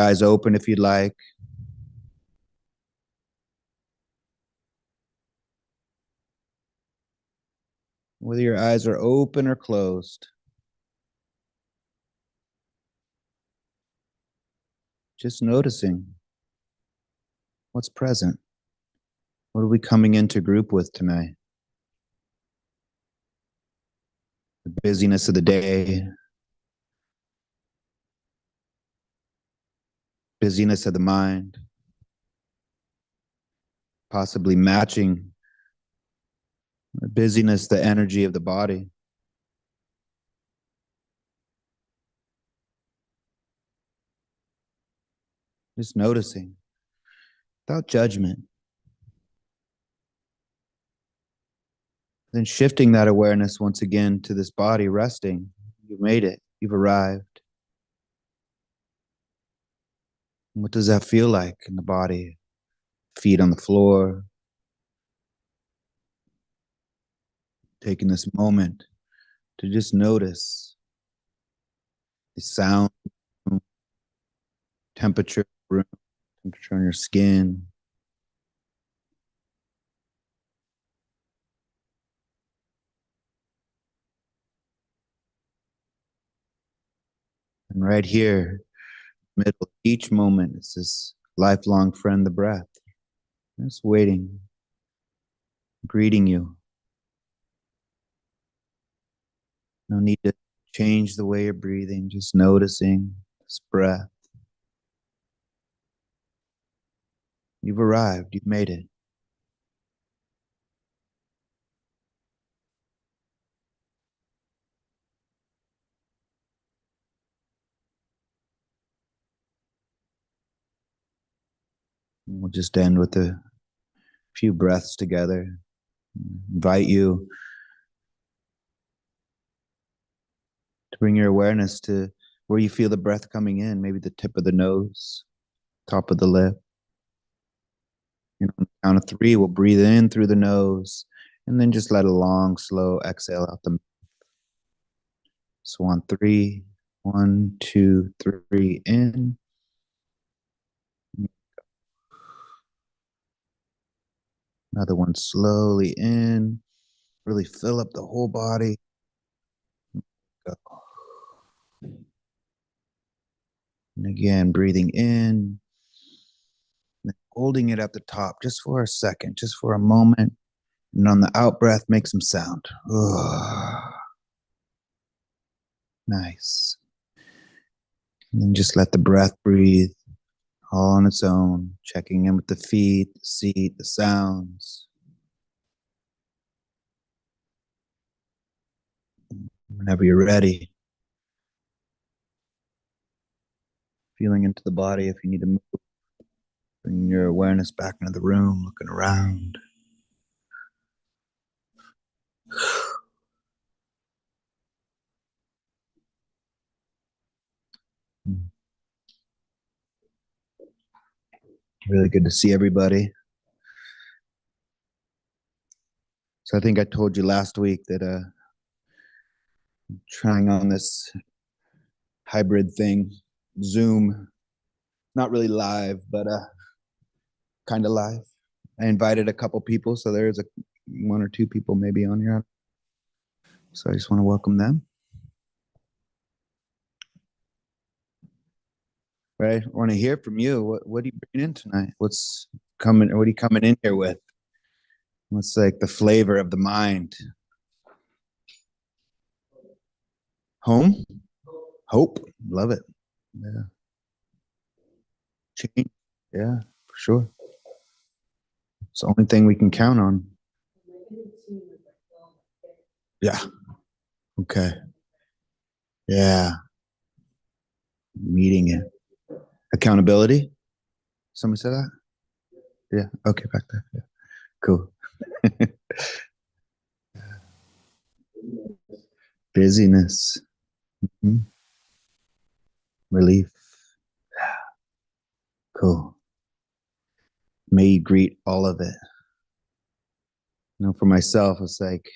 eyes open if you'd like. Whether your eyes are open or closed. Just noticing what's present. What are we coming into group with tonight? The busyness of the day, busyness of the mind, possibly matching the busyness, the energy of the body. Just noticing, without judgment. Then shifting that awareness once again to this body, resting. You've made it. You've arrived. What does that feel like in the body? Feet on the floor. Taking this moment to just notice the sound, temperature, temperature on your skin. And right here, middle of each moment, is this lifelong friend, the breath. Just waiting, greeting you. No need to change the way you're breathing, just noticing this breath. You've arrived, you've made it. And we'll just end with a few breaths together. Invite you to bring your awareness to where you feel the breath coming in, maybe the tip of the nose, top of the lip. And on the count of 3, we'll breathe in through the nose and then just let a long, slow exhale out the mouth. So on 3, 1, 2, 3, in. Another one slowly in. Really fill up the whole body. Go. And again, breathing in. And holding it at the top just for a second, just for a moment. And on the out breath, make some sound. Nice. And then just let the breath breathe all on its own, checking in with the feet, the seat, the sounds. Whenever you're ready, feeling into the body if you need to move, bringing your awareness back into the room, looking around. Really good to see everybody. So I think I told you last week that I'm trying on this hybrid thing, Zoom, not really live, but kind of live. I invited a couple people, so there's 1 or 2 people maybe on here. So I just want to welcome them. Right, I want to hear from you. What are you bringing in tonight? What's coming? What are you coming in here with? What's like the flavor of the mind? Home, hope, love it. Yeah, change. Yeah, for sure. It's the only thing we can count on. Yeah. Okay. Yeah. Meeting it. Accountability. Somebody said that? Yeah. Okay, back there. Yeah. Cool. Busyness. Mm-hmm. Relief. Yeah. Cool. May you greet all of it. You know, for myself, it's like,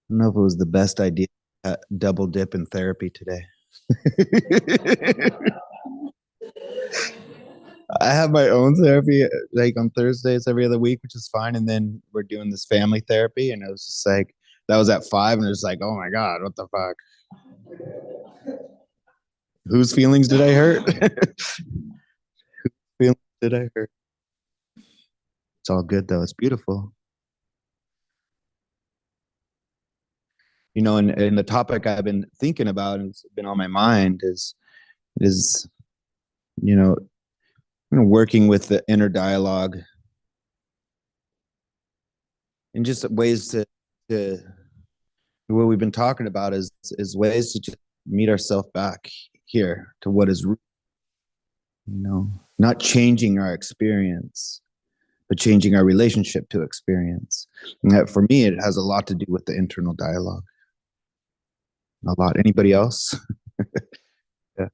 I don't know if it was the best idea to double dip in therapy today. I have my own therapy like on Thursdays every other week, which is fine. And then we're doing this family therapy, and it was just like that was at 5, and it was like, oh my God, what the fuck? Whose feelings did I hurt? Feelings did I hurt? It's all good though. It's beautiful. And the topic I've been thinking about and it's been on my mind is you know, working with the inner dialogue and just ways to what we've been talking about is ways to just meet ourselves back here to what is, not changing our experience, but changing our relationship to experience. And that, for me, it has a lot to do with the internal dialogue. A lot. Anybody else? Yeah.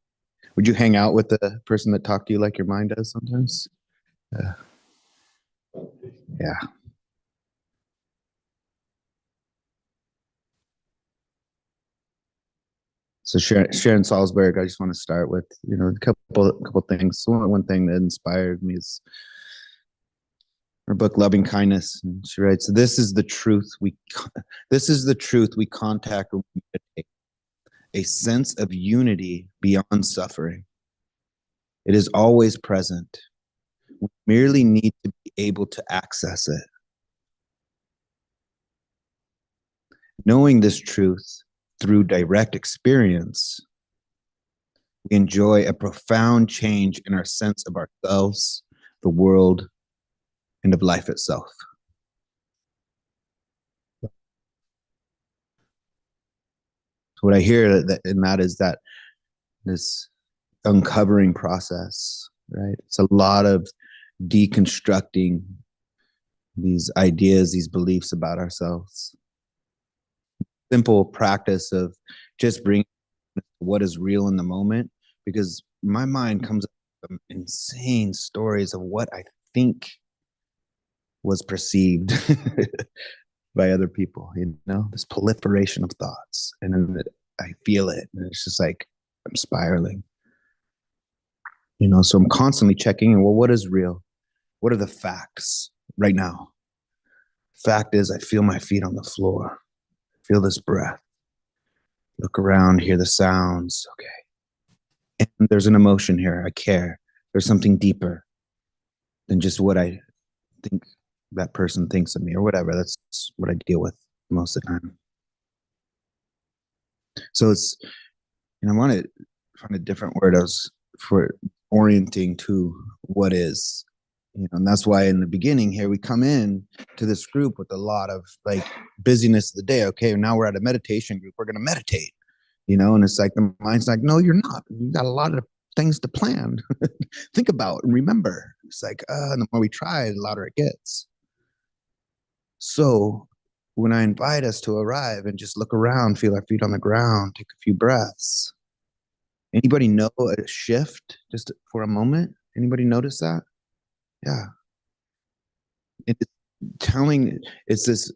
Would you hang out with the person that talked to you like your mind does sometimes? Yeah. So Sharon Salzberg, I just want to start with, a couple things. So one thing that inspired me is her book Loving Kindness. And she writes, this is the truth we contact when we meditate, a sense of unity beyond suffering. It is always present. We merely need to be able to access it. Knowing this truth through direct experience, we enjoy a profound change in our sense of ourselves, the world, and of life itself. So what I hear in that is that this uncovering process, right? It's a lot of deconstructing these ideas, these beliefs about ourselves. Simple practice of just bringing what is real in the moment, because my mind comes up with insane stories of what I think was perceived by other people, this proliferation of thoughts. And then I feel it, and it's just like I'm spiraling. So I'm constantly checking in. Well, what is real? What are the facts right now? Fact is, I feel my feet on the floor. Feel this breath. Look around, hear the sounds. Okay. And there's an emotion here. I care. There's something deeper than just what I think that person thinks of me or whatever. That's what I deal with most of the time. So it's, I want to find a different word for orienting to what is, and that's why in the beginning here, we come in to this group with a lot of like busyness of the day. Okay, now we're at a meditation group. We're going to meditate, and it's like the mind's like, no, you're not. You got a lot of things to plan, think about and remember. It's like, and the more we try, the louder it gets. So when I invite us to arrive and just look around, feel our feet on the ground, take a few breaths. Anybody know a shift just for a moment? Anybody notice that? Yeah. It's this,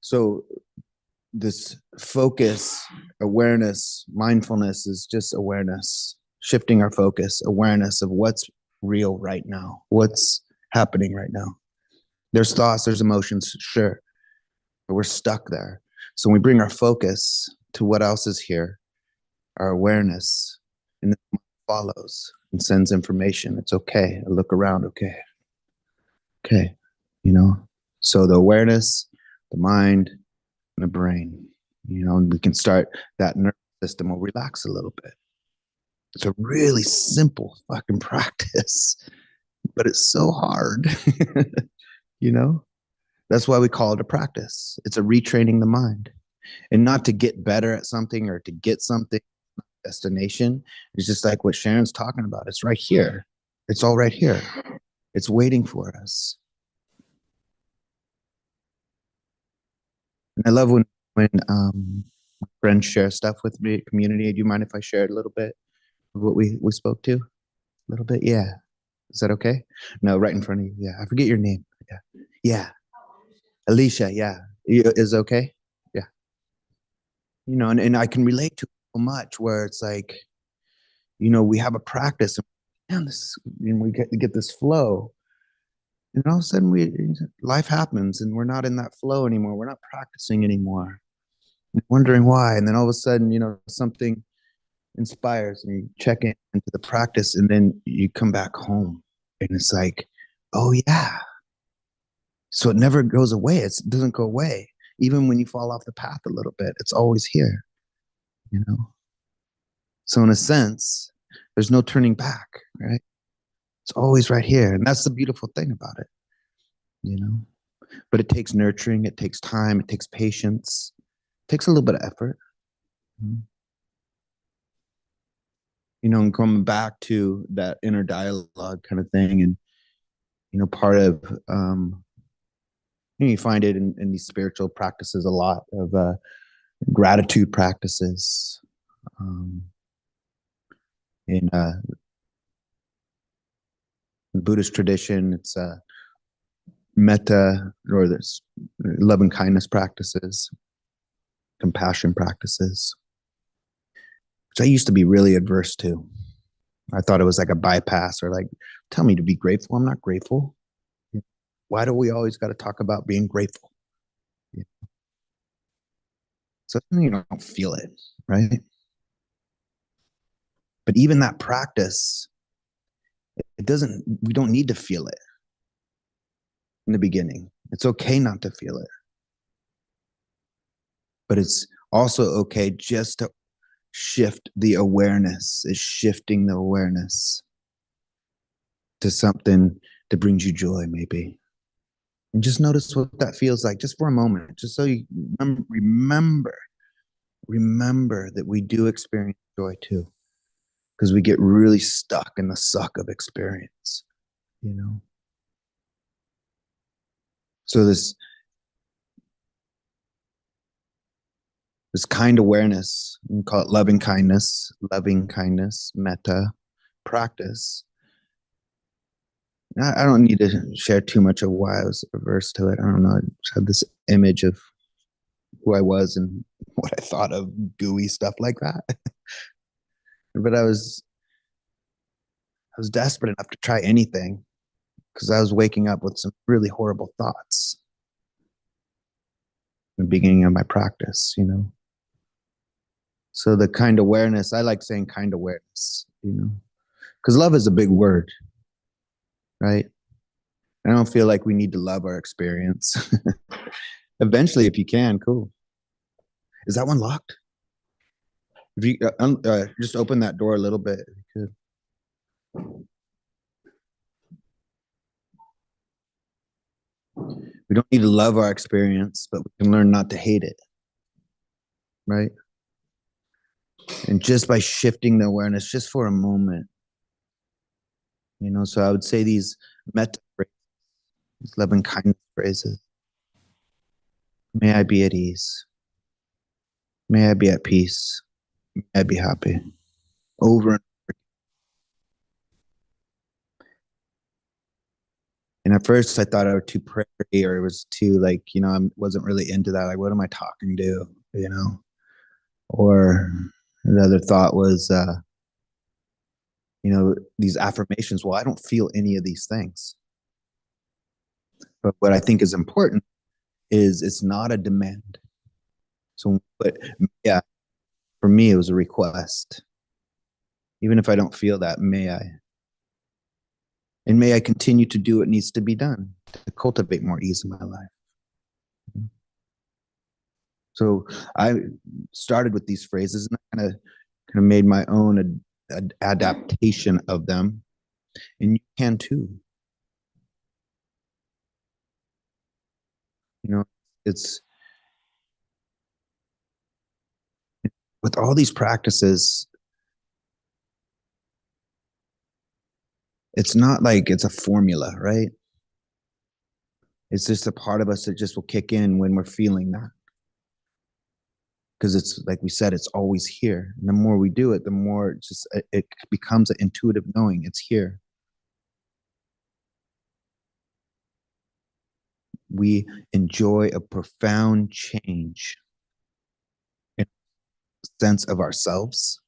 so this focus, awareness, mindfulness is just awareness, shifting our focus, awareness of what's real right now, what's happening right now. There's thoughts, there's emotions, sure, but we're stuck there. So when we bring our focus to what else is here, our awareness, and then follows and sends information. It's okay. I look around. Okay. So the awareness, the mind, and the brain, and we can start that nervous system will relax a little bit. It's a really simple fucking practice, but it's so hard. That's why we call it a practice. It's a retraining the mind, and not to get better at something or to get something destination. It's just like what Sharon's talking about. It's right here. It's all right here. It's waiting for us. And I love when friends share stuff with me, community. Do you mind if I share a little bit of what we spoke to? A little bit? Yeah. Is that okay? No, right in front of you. Yeah. I forget your name. Yeah. Yeah. Alicia. Yeah. Is okay? Yeah. And I can relate to so much where it's like, we have a practice. man, and we get this flow. And all of a sudden life happens and we're not in that flow anymore. We're not practicing anymore. We're wondering why. And then all of a sudden, something inspires and you check into the practice and then you come back home and it's like, oh yeah. So it never goes away. It doesn't go away. Even when you fall off the path a little bit, it's always here, you know? So in a sense, there's no turning back, right? It's always right here. And that's the beautiful thing about it, you know? But it takes nurturing, it takes time, it takes patience, it takes a little bit of effort. And coming back to that inner dialogue kind of thing. And, part of, you find it in these spiritual practices a lot of gratitude practices. In the Buddhist tradition, it's metta, or there's love and kindness practices, compassion practices, which I used to be really adverse to. I thought it was like a bypass, or like, tell me to be grateful. I'm not grateful. Why do we always got to talk about being grateful? So you don't feel it, right? But even that practice, we don't need to feel it in the beginning. It's okay not to feel it. But it's also okay just to shift the awareness, is shifting the awareness to something that brings you joy, maybe. And just notice what that feels like just for a moment, just so you remember that we do experience joy too, because we get really stuck in the suck of experience, So this kind awareness, we call it loving kindness, metta practice. I don't need to share too much of why I was averse to it. I don't know. I just had this image of who I was and what I thought of gooey stuff like that. But I was desperate enough to try anything because I was waking up with some really horrible thoughts in the beginning of my practice, So the kind awareness, I like saying kind awareness, because love is a big word, right? I don't feel like we need to love our experience. Eventually, if you can, cool. Is that one locked? If you just open that door a little bit, if you could. We don't need to love our experience, but we can learn not to hate it, right? And just by shifting the awareness, just for a moment, so I would say these metta phrases, these love and kindness phrases. May I be at ease. May I be at peace. May I be happy. Over and over. And at first I thought I was too prairie, or it was too I wasn't really into that. Like, what am I talking to? Or the other thought was, these affirmations. Well, I don't feel any of these things. But what I think is important is it's not a demand. So, but yeah, for me, it was a request. Even if I don't feel that, may I? And may I continue to do what needs to be done to cultivate more ease in my life. So I started with these phrases and I kind of made my own adaptation of them. And you can too. It's with all these practices, it's not like it's a formula, right? It's just a part of us that just will kick in when we're feeling that. Because it's like we said, it's always here. And the more we do it, the more it becomes an intuitive knowing it's here. We enjoy a profound change in the sense of ourselves,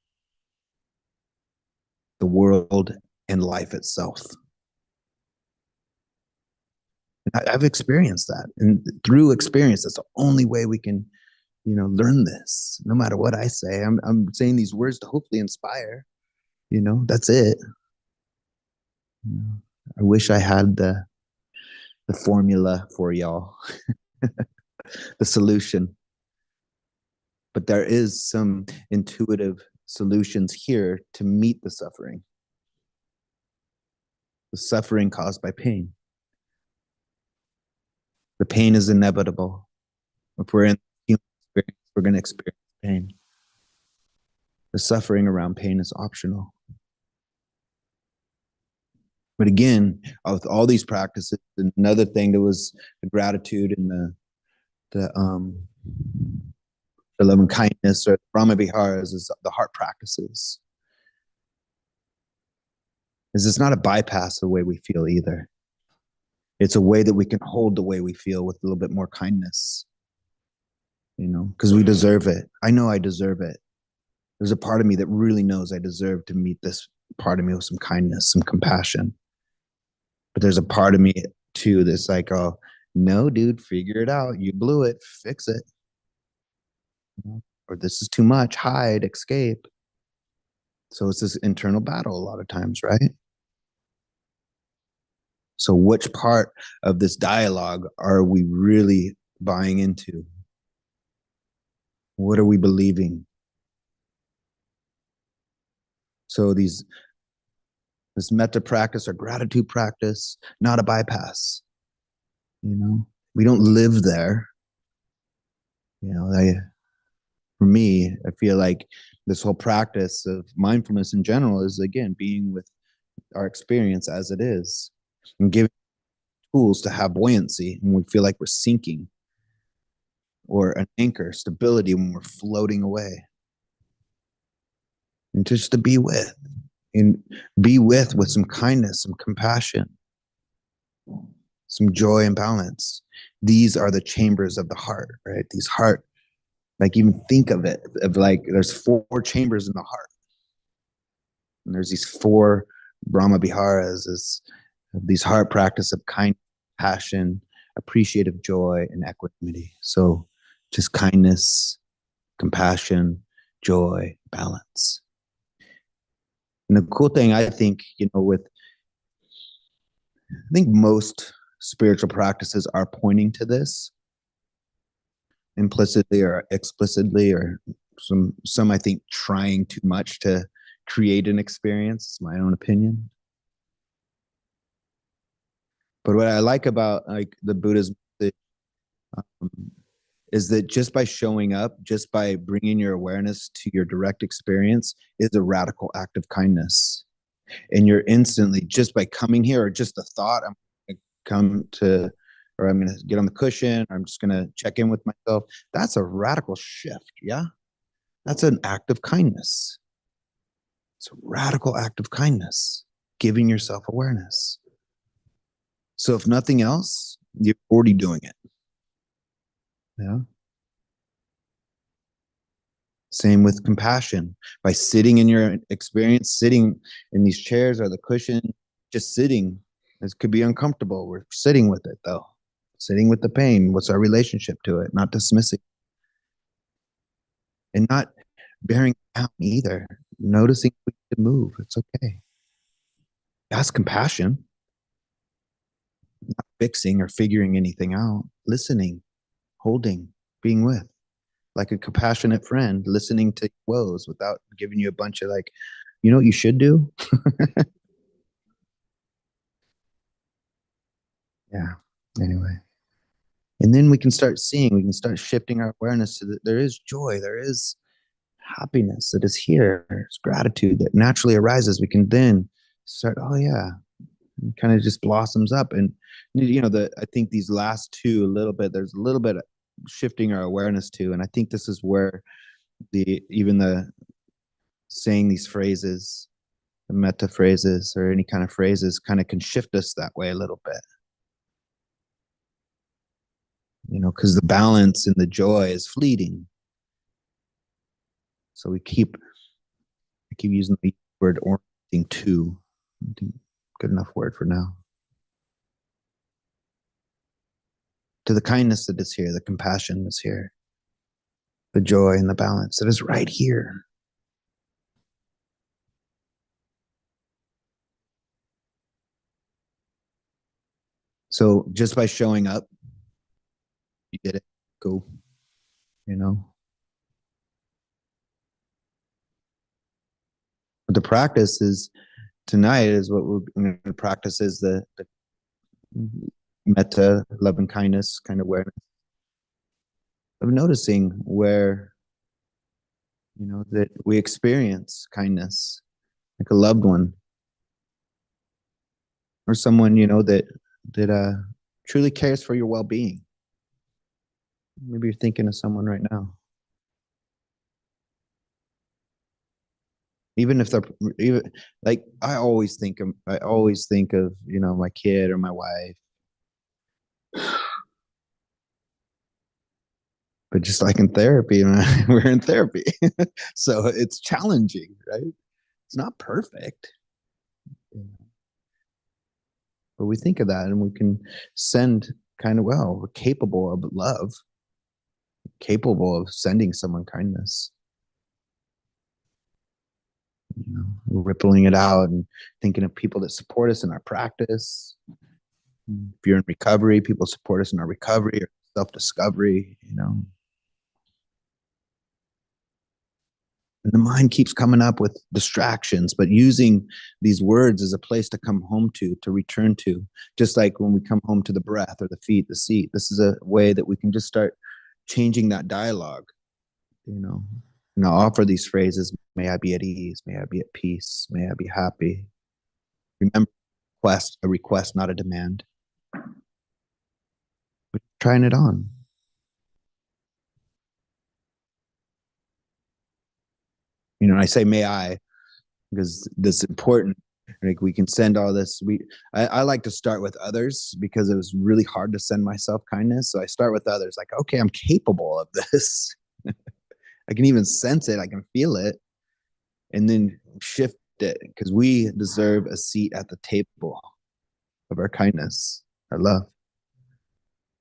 the world, and life itself. And I've experienced that. And through experience, that's the only way we can, learn this. No matter what I say, I'm saying these words to hopefully inspire. That's it. I wish I had the formula for y'all, the solution. But there is some intuitive solutions here to meet the suffering caused by pain. The pain is inevitable. If we're in human experience, we're going to experience pain. The suffering around pain is optional. But again, with all these practices, another thing that was the gratitude and the love and kindness, or Brahma Viharas, is the heart practices. Is it's not a bypass of the way we feel either. It's a way that we can hold the way we feel with a little bit more kindness, because we deserve it. I know I deserve it. There's a part of me that really knows I deserve to meet this part of me with some kindness, some compassion. But there's a part of me too that's like, oh, no, dude, figure it out. You blew it. Fix it. Or this is too much. Hide, escape. So it's this internal battle a lot of times, right? So which part of this dialogue are we really buying into? What are we believing? So this metta practice or gratitude practice, not a bypass. We don't live there. For me, I feel like this whole practice of mindfulness in general is, again, being with our experience as it is and giving tools to have buoyancy when we feel like we're sinking, or an anchor, stability when we're floating away. And just to be with, and be with some kindness, some compassion, some joy and balance. These are the chambers of the heart, right? These heart, like, even think of it, of like, there's 4 chambers in the heart. And there's these 4 Brahma Viharas, these heart practice of kindness, passion, appreciative joy, and equanimity. So just kindness, compassion, joy, balance. And the cool thing, I think, I think most spiritual practices are pointing to this, implicitly or explicitly, or some I think trying too much to create an experience. It's my own opinion. But what I like about the Buddha's is that just by showing up, just by bringing your awareness to your direct experience, is a radical act of kindness. And you're instantly, just by coming here, or just the thought, I'm going to come to, or I'm going to get on the cushion, or I'm just going to check in with myself. That's a radical shift. Yeah. That's an act of kindness. It's a radical act of kindness, giving yourself awareness. So if nothing else, you're already doing it. Yeah. Same with compassion. By sitting in your experience, sitting in these chairs or the cushion, just sitting. This could be uncomfortable. We're sitting with it, though. Sitting with the pain. What's our relationship to it? Not dismissing. And not bearing down either. Noticing we can move. It's okay. That's compassion. Not fixing or figuring anything out. Listening, holding, being with. Like a compassionate friend, listening to woes without giving you a bunch of you know what you should do? Yeah. Anyway. And then we can start shifting our awareness to that there is joy, there is happiness that is here. There's gratitude that naturally arises. We can then start, oh yeah, and kind of just blossoms up. And I think these last 2, there's a little bit of shifting our awareness to. And I think this is where even the saying these phrases, the metta phrases, or any kind of phrases, kind of can shift us that way a little bit. Because the balance and the joy is fleeting. So I keep using the word orienting to. I think good enough word for now. To the kindness that is here, the compassion that's here, the joy and the balance that is right here. So just by showing up, you did it. Cool. You know, but the practice is tonight is what we're going to practice is the metta, love and kindness kind of awareness of noticing where, you know, that we experience kindness, like a loved one or someone, you know, that truly cares for your well-being. Maybe you're thinking of someone right now. Even if they're even like I always think of, you know, my kid or my wife. But just like in therapy, we're in therapy. So it's challenging, right? It's not perfect. But we think of that and we can send kind of, well, we're capable of love, capable of sending someone kindness. You know, rippling it out and thinking of people that support us in our practice. If you're in recovery, people support us in our recovery or self-discovery, you know. And the mind keeps coming up with distractions, but using these words as a place to come home to return to, just like when we come home to the breath or the feet, the seat. This is a way that we can just start changing that dialogue, you know. And I'll offer these phrases: may I be at ease, may I be at peace, may I be happy. Remember, a request, not a demand. But trying it on. You know, I say may I because this is important. Like we can send all this. I like to start with others because it was really hard to send myself kindness. So I start with others, like, okay, I'm capable of this. I can even sense it, I can feel it, and then shift it because we deserve a seat at the table of our kindness, our love.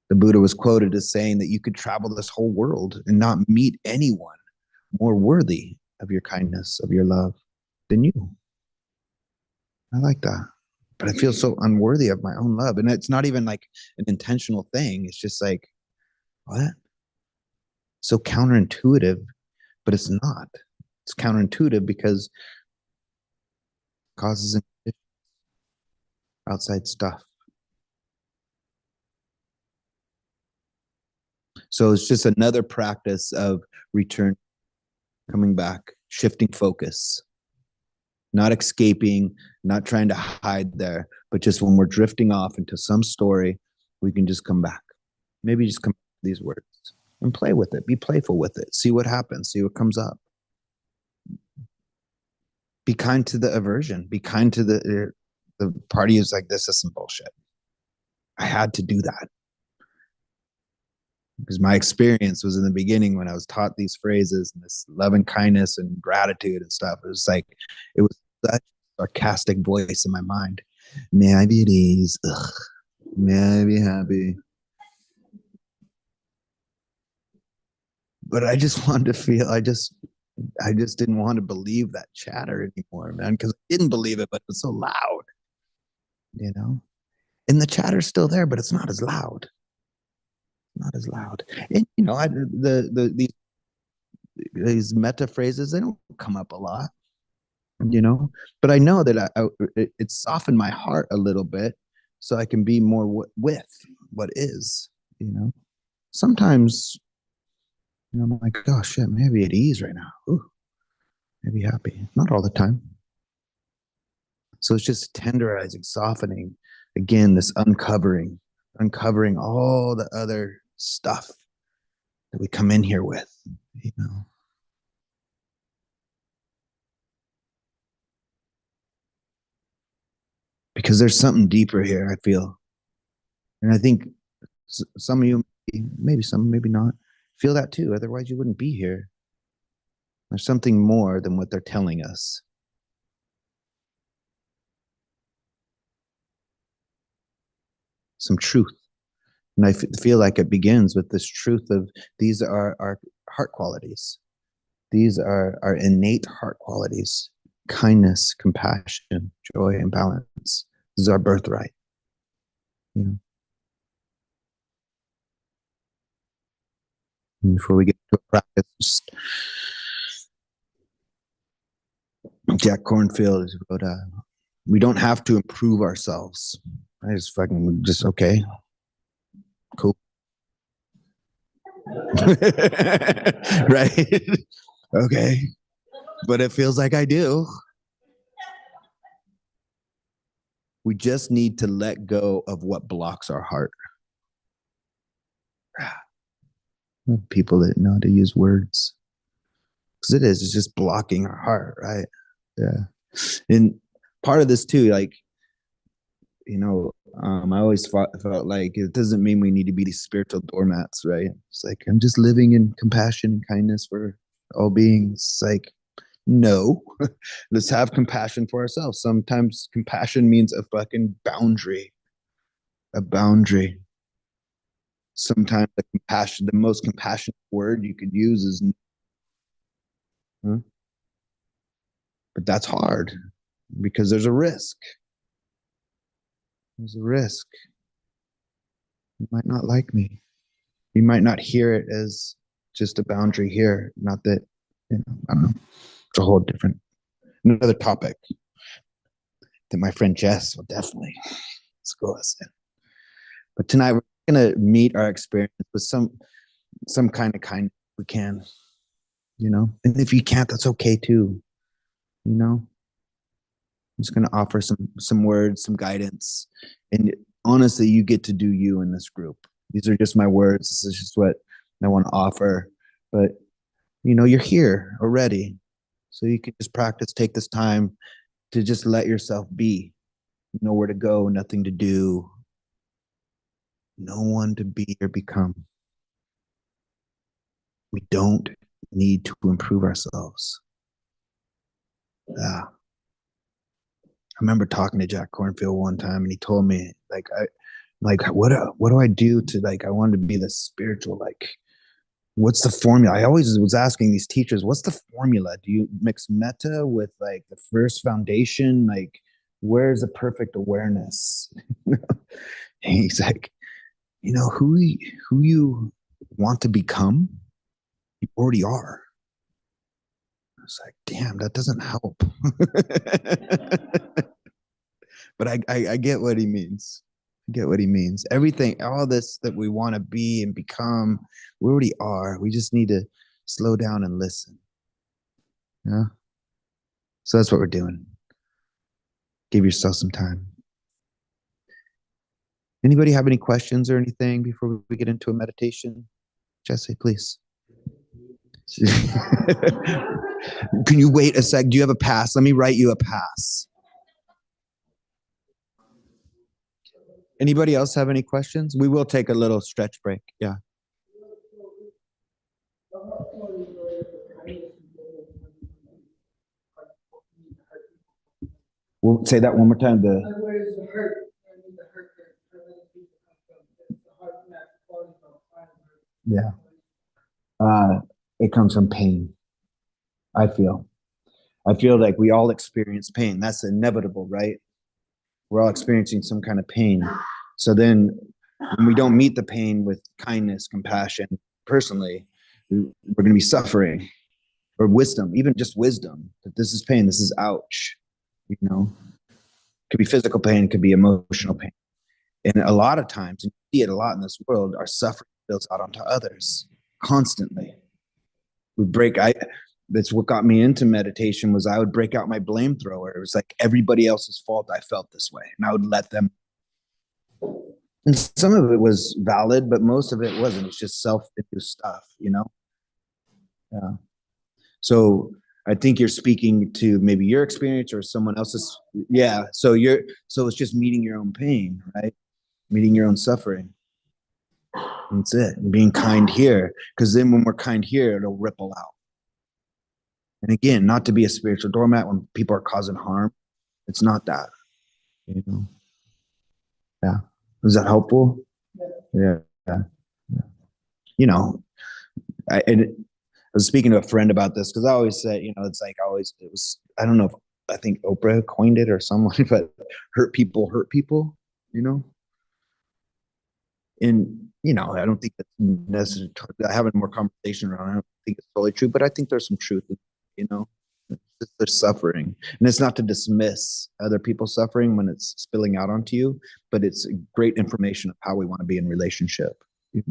The Buddha was quoted as saying that you could travel this whole world and not meet anyone more worthy of your kindness, of your love than you. I like that. But I feel so unworthy of my own love. And it's not even like an intentional thing. It's just like, what? So counterintuitive, but it's not. It's counterintuitive because it causes outside stuff. So it's just another practice of return, coming back, shifting focus, not escaping, not trying to hide there, but just when we're drifting off into some story, we can just come back. Maybe just come back to these words and play with it. Be playful with it. See what happens. See what comes up. Be kind to the aversion. Be kind to the party who's like, this is some bullshit. I had to do that because my experience was in the beginning when I was taught these phrases and this love and kindness and gratitude and stuff. It was like, it was such a sarcastic voice in my mind. May I be at ease. Ugh. May I be happy. But I just wanted to feel, I just didn't want to believe that chatter anymore, man, because I didn't believe it, but it was so loud, you know? And the chatter's still there, but it's not as loud. Not as loud. And, you know, these meta phrases, they don't come up a lot, you know? But I know that it softened my heart a little bit so I can be more with what is, you know? Sometimes, you know, I'm like, oh shit, maybe at ease right now. Ooh, maybe happy. Not all the time. So it's just tenderizing, softening. Again, this uncovering all the other stuff that we come in here with, you know. Because there's something deeper here, I feel. And I think some of you, maybe some, maybe not, feel that too. Otherwise, you wouldn't be here. There's something more than what they're telling us. some truth. And I feel like it begins with this truth of these are our heart qualities. These are our innate heart qualities: kindness, compassion, joy, and balance. This is our birthright. You know? And before we get to a practice, just Jack Kornfield wrote, we don't have to improve ourselves. I just okay, cool. Right? Okay. But it feels like I do. We just need to let go of what blocks our heart. People that know how to use words. Because it's just blocking our heart, right? Yeah. And part of this too, like, I always felt like it doesn't mean we need to be these spiritual doormats, right? It's like, I'm just living in compassion and kindness for all beings. It's like, no, let's have compassion for ourselves. Sometimes compassion means a fucking boundary, a boundary. Sometimes the most compassionate word you could use is, but that's hard because there's a risk. There's a risk. You might not like me. You might not hear it as just a boundary here. Not that, I don't know. It's a whole different, another topic that my friend Jess will definitely school us in. But tonight we're going to meet our experience with some kind of kindness we can, and if you can't, that's okay too. I'm just going to offer some words, some guidance, and honestly, you get to do you in this group. These are just my words. This is just what I want to offer. But you're here already, so you can just practice. Take this time to just let yourself be. Nowhere to go, nothing to do, no one to be or become. We don't need to improve ourselves. I remember talking to Jack Kornfield one time, and he told me, what do I do to, I wanted to be this spiritual, what's the formula? I always was asking these teachers, what's the formula? Do you mix metta with the first foundation? Where's the perfect awareness? And he's like, who you want to become, you already are. I was like, damn, that doesn't help. But I get what he means. I get what he means. Everything, all this that we want to be and become, we already are. We just need to slow down and listen. Yeah. So that's what we're doing. Give yourself some time. Anybody have any questions or anything before we get into a meditation? Jesse, please. Can you wait a sec? Do you have a pass? Let me write you a pass. Anybody else have any questions? We will take a little stretch break. Yeah. We'll say that one more time. Yeah. It comes from pain. I feel like we all experience pain. That's inevitable, right? We're all experiencing some kind of pain. So then when we don't meet the pain with kindness, compassion, personally, we're going to be suffering, or wisdom, even just wisdom, that this is pain, this is ouch, It could be physical pain, it could be emotional pain. And a lot of times, and you see it a lot in this world, our suffering builds out onto others constantly. That's what got me into meditation, was I would break out my blame thrower. It was like everybody else's fault I felt this way. And I would let them. And some of it was valid, but most of it wasn't. It's just self-induced stuff, Yeah. So I think you're speaking to maybe your experience or someone else's. Yeah. So it's just meeting your own pain, right? Meeting your own suffering. That's it. And being kind here. Because then when we're kind here, it'll ripple out. And again, not to be a spiritual doormat when people are causing harm. It's not that. Yeah. Is that helpful? Yeah. You know, I was speaking to a friend about this because I always say, it's like always, it was, I don't know if I think Oprah coined it or someone, but hurt people, you know? And, I don't think that's necessary. Having more conversation around it, I don't think it's totally true, but I think there's some truth, you know? It's just their suffering. And it's not to dismiss other people's suffering when it's spilling out onto you, but it's great information of how we want to be in relationship. Yeah.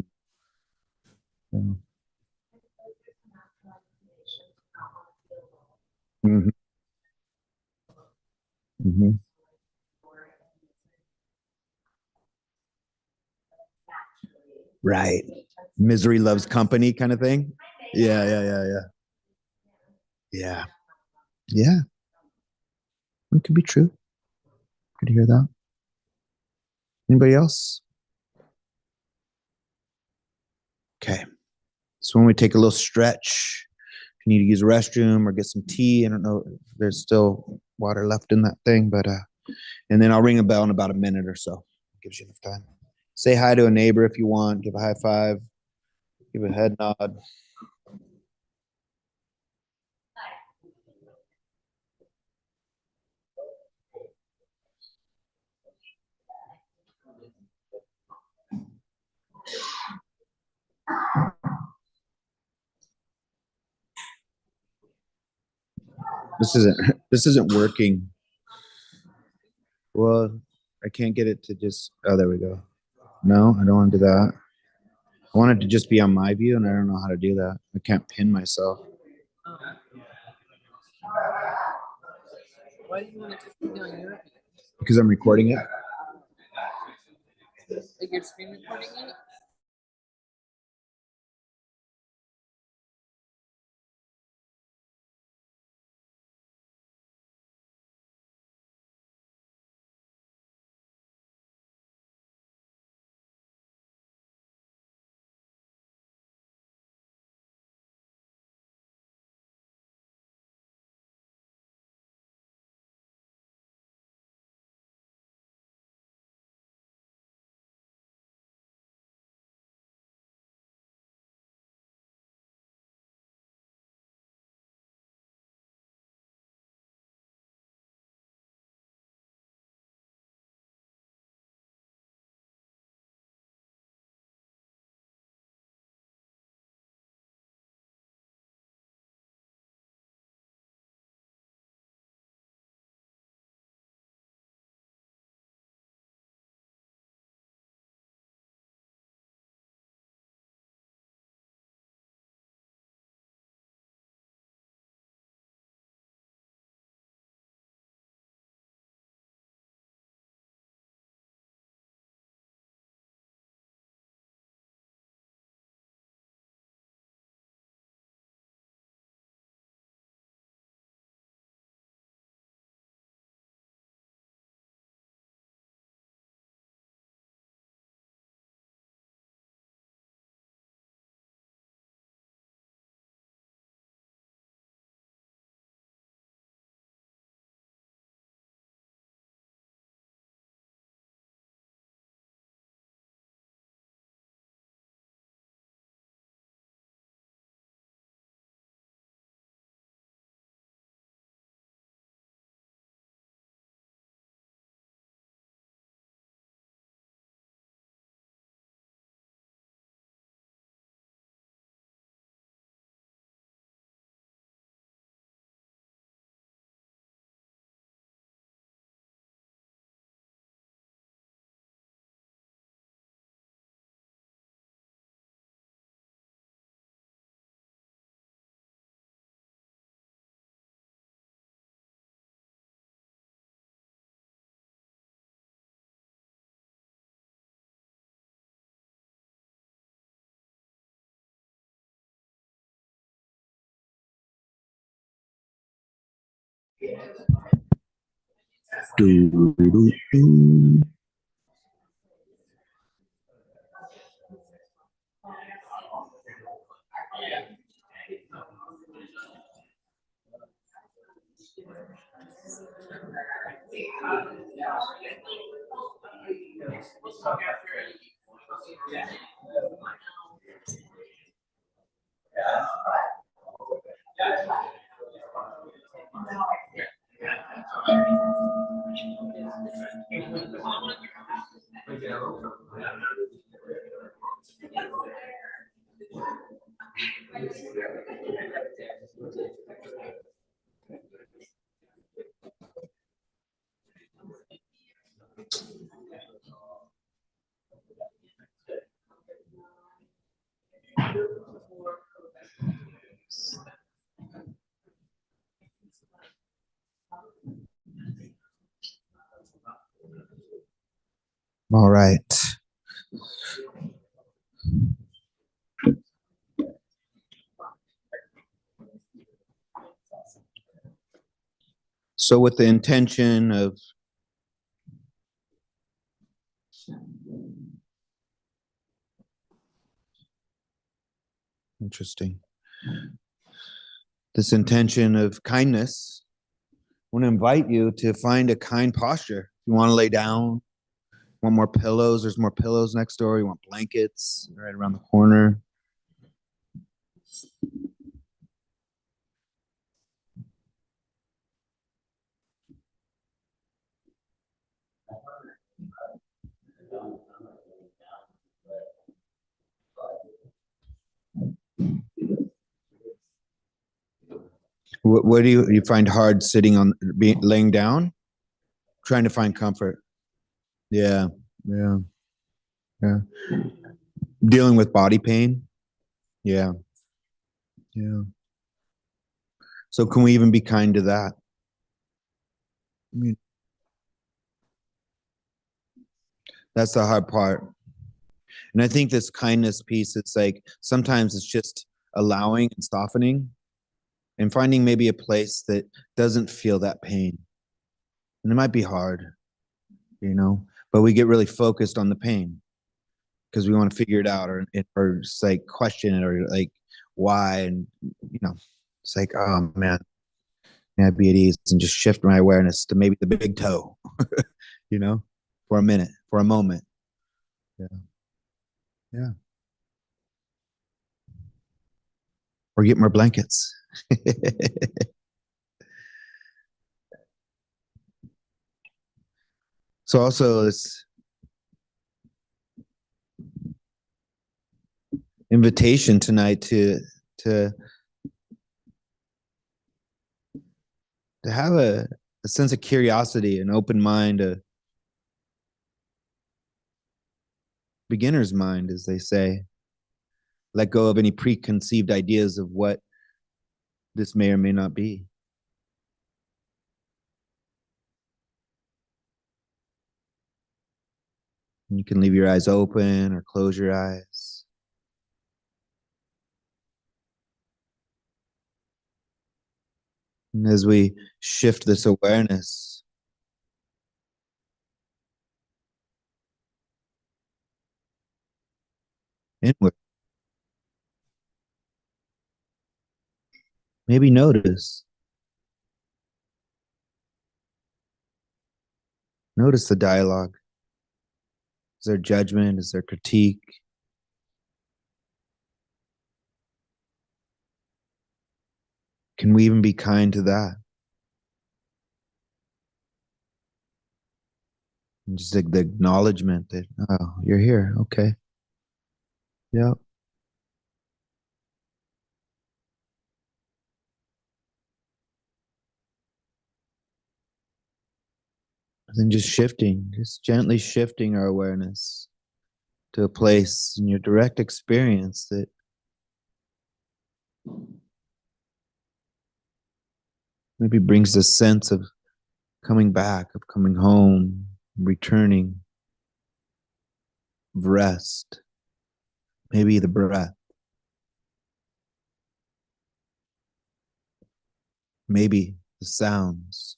Mm-hmm. Mm-hmm. Right. Misery loves company kind of thing. Yeah, yeah, yeah, yeah. Yeah. Yeah. It could be true. Good to hear that. Anybody else? Okay. So when we take a little stretch, if you need to use a restroom or get some tea, I don't know if there's still water left in that thing, but and then I'll ring a bell in about a minute or so. Gives you enough time. Say hi to a neighbor if you want, give a high five, give a head nod. This isn't working. Well, I can't get it to just there we go. No, I don't want to do that. I want it to just be on my view, and I don't know how to do that. I can't pin myself. Why do you want it to be on your view? Because I'm recording it. Like you're screen recording it? Do, do, do. All right. So with the intention of interesting. This intention of kindness, I want to invite you to find a kind posture. You want to lay down, want more pillows, there's more pillows next door. You want blankets right around the corner. What do you find hard sitting on, laying down? Trying to find comfort. Yeah, yeah, yeah. Dealing with body pain. Yeah, yeah. So can we even be kind to that? I mean, that's the hard part. And I think this kindness piece, it's like sometimes it's just allowing and softening and finding maybe a place that doesn't feel that pain. And it might be hard, but we get really focused on the pain because we want to figure it out or just like question it or like why. And, it's like, oh man, can I be at ease and just shift my awareness to maybe the big toe, you know, for a minute, for a moment. Yeah. Yeah. Or get more blankets. So also this invitation tonight to to have a sense of curiosity, an open mind, a beginner's mind, as they say. Let go of any preconceived ideas of what this may or may not be. And you can leave your eyes open or close your eyes. And as we shift this awareness, inward, maybe notice the dialogue. Is there judgment? Is there critique? Can we even be kind to that? And just like the acknowledgement that, oh, you're here. Okay. Yeah. And then just gently shifting our awareness to a place in your direct experience that maybe brings a sense of coming back, of coming home, returning, of rest, maybe the breath, maybe the sounds,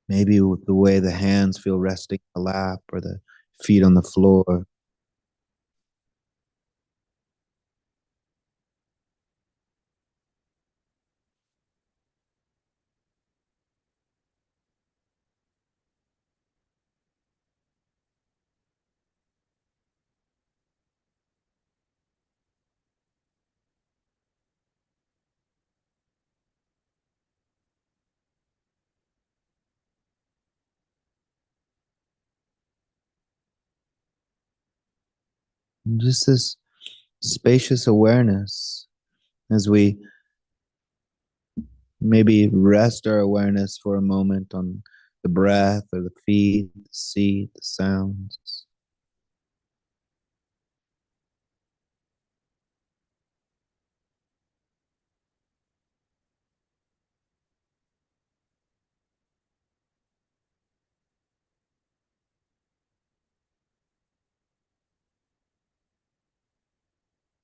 maybe with the way the hands feel resting on the lap or the feet on the floor. And just this spacious awareness as we maybe rest our awareness for a moment on the breath or the feet, the seat, the sounds.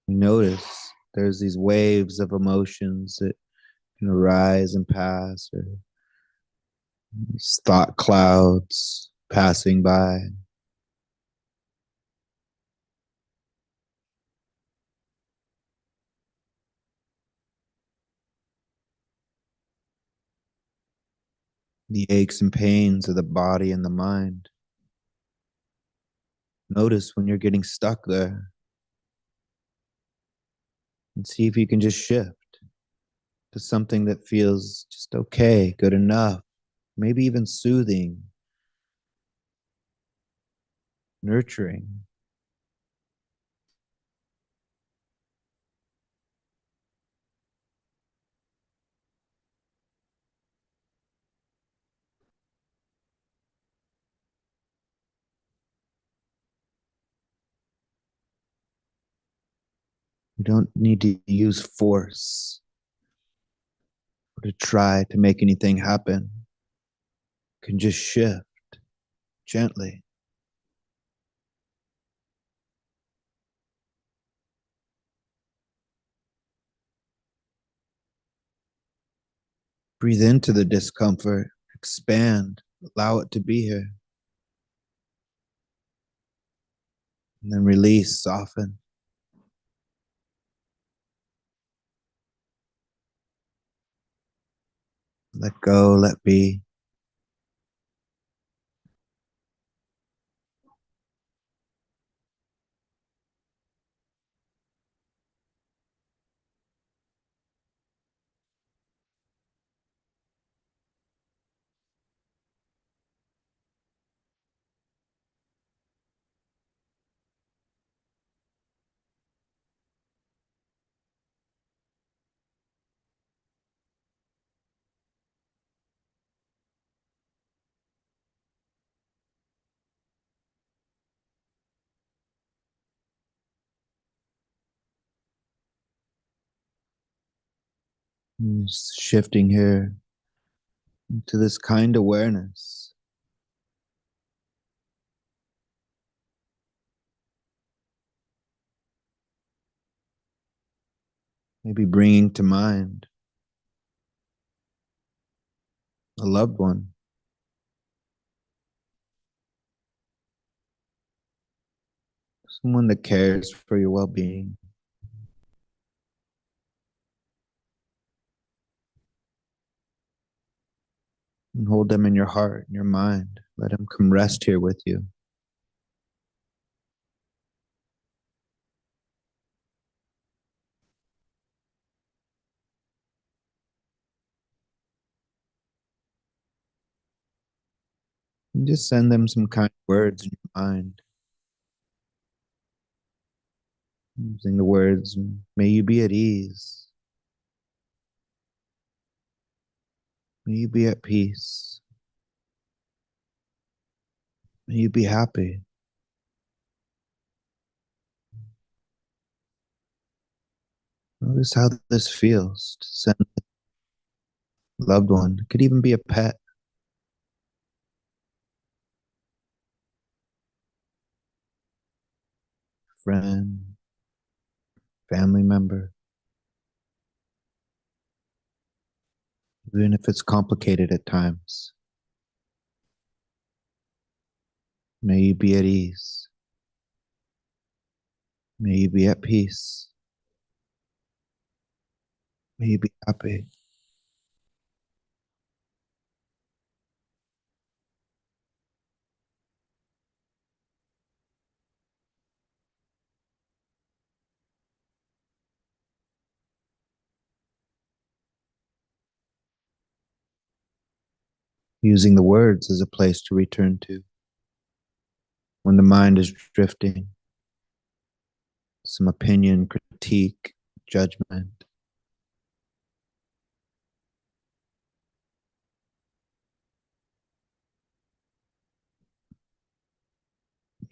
You notice there's these waves of emotions that can arise and pass, or these thought clouds passing by. The aches and pains of the body and the mind. Notice when you're getting stuck there and see if you can just shift to something that feels just okay, good enough, maybe even soothing, nurturing. You don't need to use force or to try to make anything happen. You can just shift gently. Breathe into the discomfort, expand, allow it to be here, and then release, soften, let go, let be. And just shifting here into this kind awareness, maybe bringing to mind a loved one, someone that cares for your well being, and hold them in your heart, in your mind. Let them come rest here with you. And just send them some kind words in your mind, using the words, may you be at ease, may you be at peace, may you be happy. Notice how this feels to send a loved one. It could even be a pet, friend, family member, even if it's complicated at times. May you be at ease. May you be at peace. May you be happy. Using the words as a place to return to when the mind is drifting. some opinion, critique, judgment.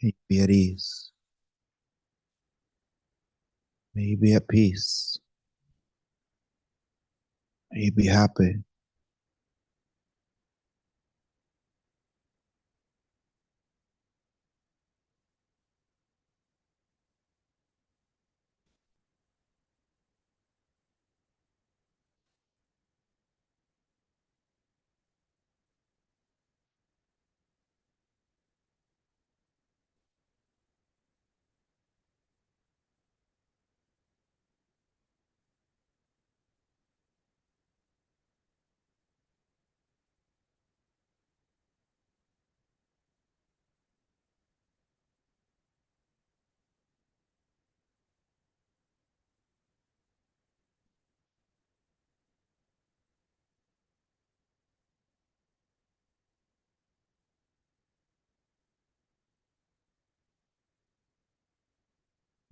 May you be at ease. May you be at peace. May you be happy.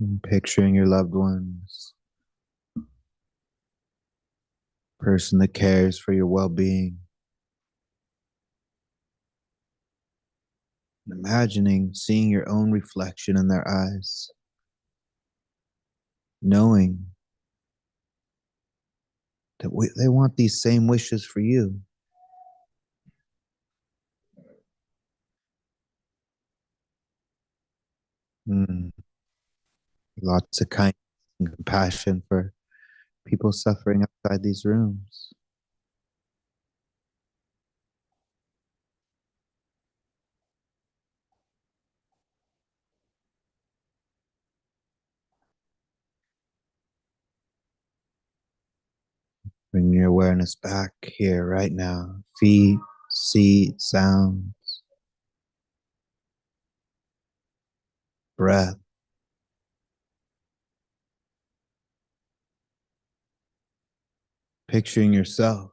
And picturing your loved ones, person that cares for your well-being. And imagining seeing your own reflection in their eyes, knowing that they want these same wishes for you. Mm. Lots of kindness and compassion for people suffering outside these rooms. Bring your awareness back here right now. Feet, seat, sounds, breath. Picturing yourself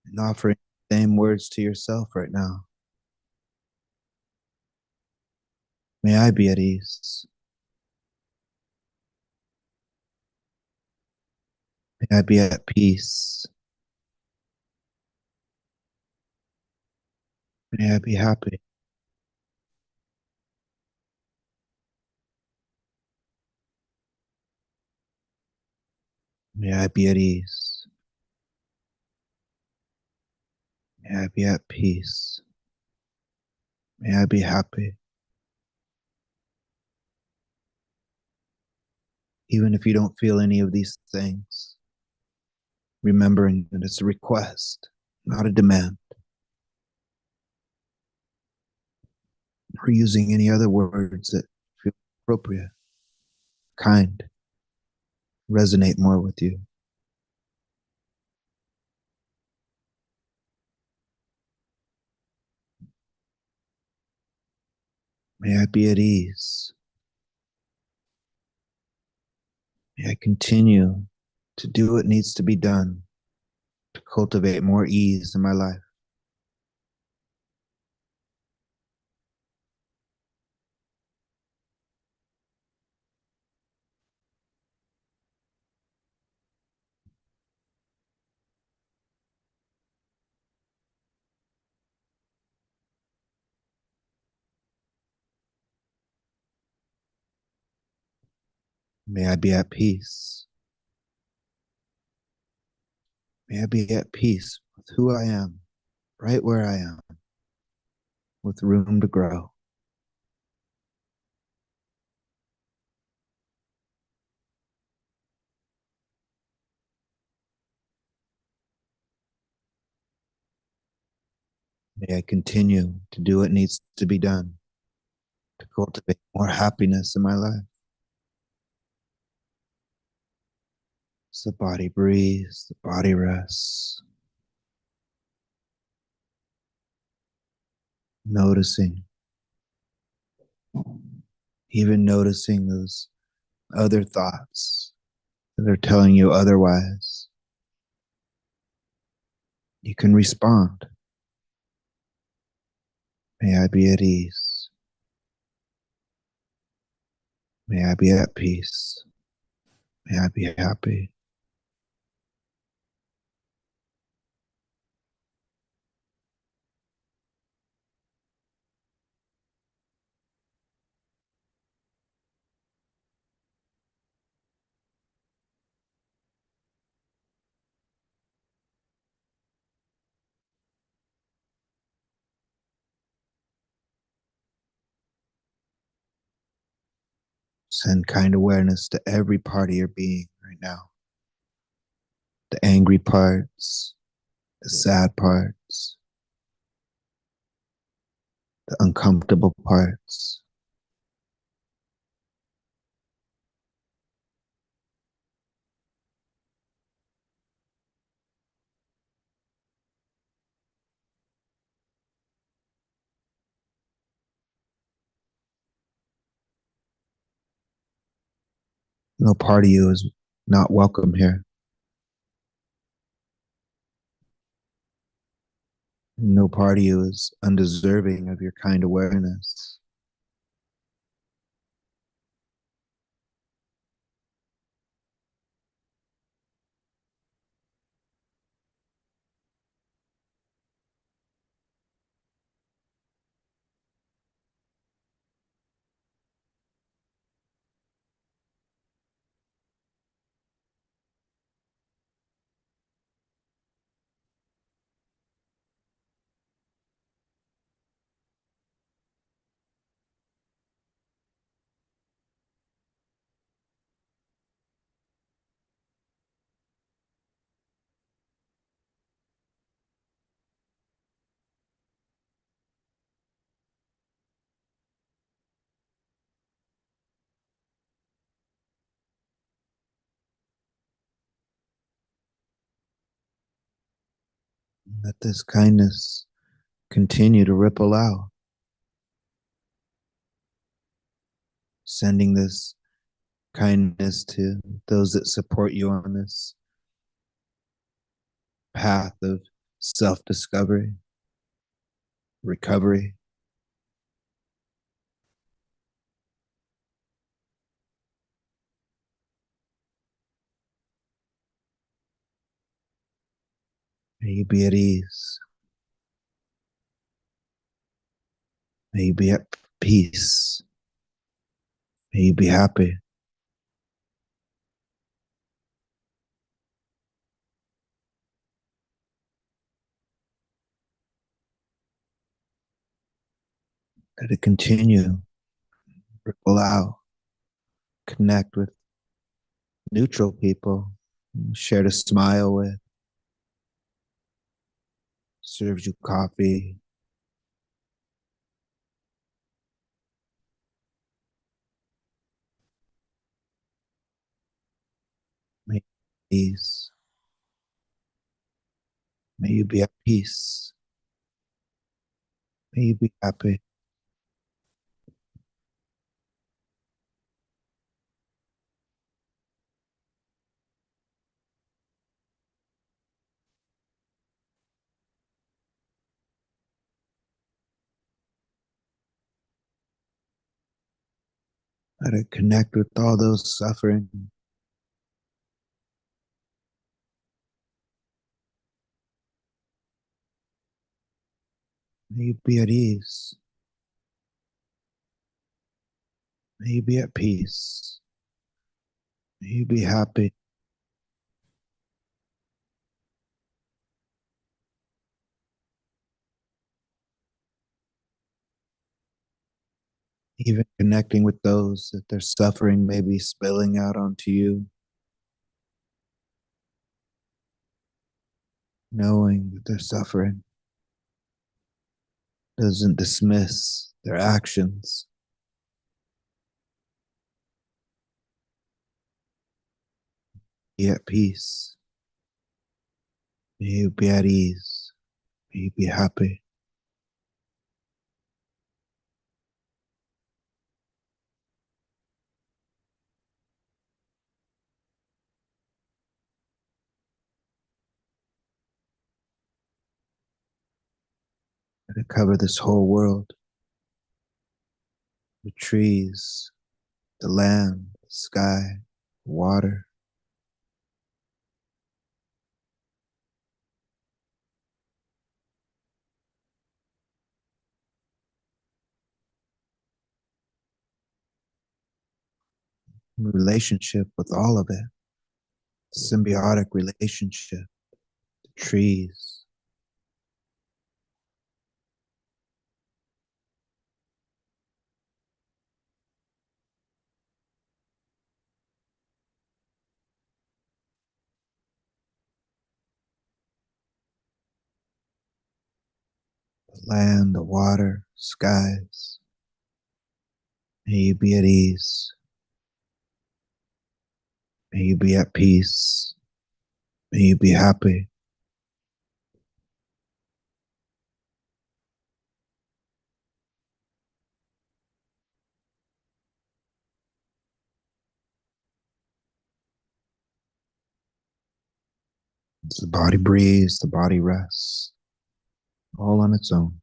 and offering the same words to yourself right now. May I be at ease. May I be at peace. May I be happy. May I be at ease. May I be at peace. May I be happy. Even if you don't feel any of these things, remembering that it's a request, not a demand. Or using any other words that feel appropriate, kind, resonate more with you. May I be at ease. May I continue to do what needs to be done to cultivate more ease in my life. May I be at peace. May I be at peace with who I am, right where I am, with room to grow. May I continue to do what needs to be done to cultivate more happiness in my life. As the body breathes, the body rests. Noticing, even noticing those other thoughts that are telling you otherwise. You can respond. May I be at ease. May I be at peace. May I be happy. Send kind awareness to every part of your being right now. The angry parts, the sad parts, the uncomfortable parts. No part of you is not welcome here. No part of you is undeserving of your kind awareness. Let this kindness continue to ripple out, sending this kindness to those that support you on this path of self discovery, recovery. May you be at ease. May you be at peace. May you be happy. Let it continue, ripple out, connect with neutral people, share a smile with, serves you coffee. May you be at ease. May you be at peace. May you be happy. Let it connect with all those suffering. May you be at ease. May you be at peace. May you be happy. Even connecting with those that their suffering may be spilling out onto you, knowing that their suffering doesn't dismiss their actions. Be at peace. May you be at ease. May you be happy. Let it cover this whole world. The trees, the land, the sky, water, relationship with all of it, symbiotic relationship, the trees, the land, the water, skies. May you be at ease. May you be at peace. May you be happy. As the body breathes, the body rests, all on its own.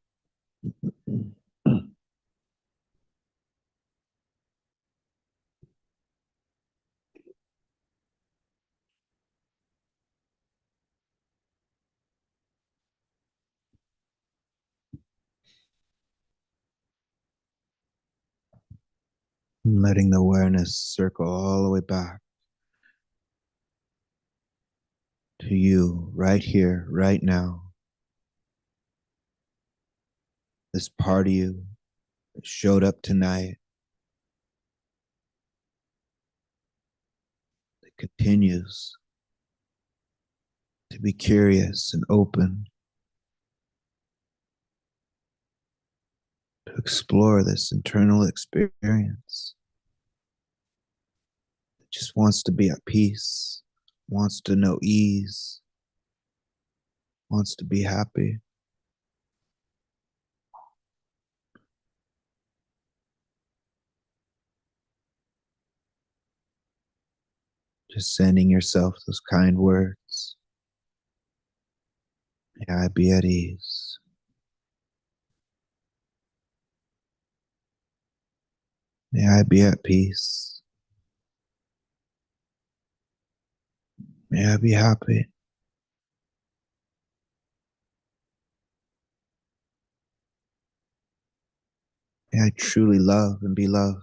Letting the awareness circle all the way back to you right here, right now. This part of you that showed up tonight that continues to be curious and open to explore this internal experience. It just wants to be at peace, wants to know ease, wants to be happy. Just sending yourself those kind words. May I be at ease. May I be at peace. May I be happy. May I truly love and be loved.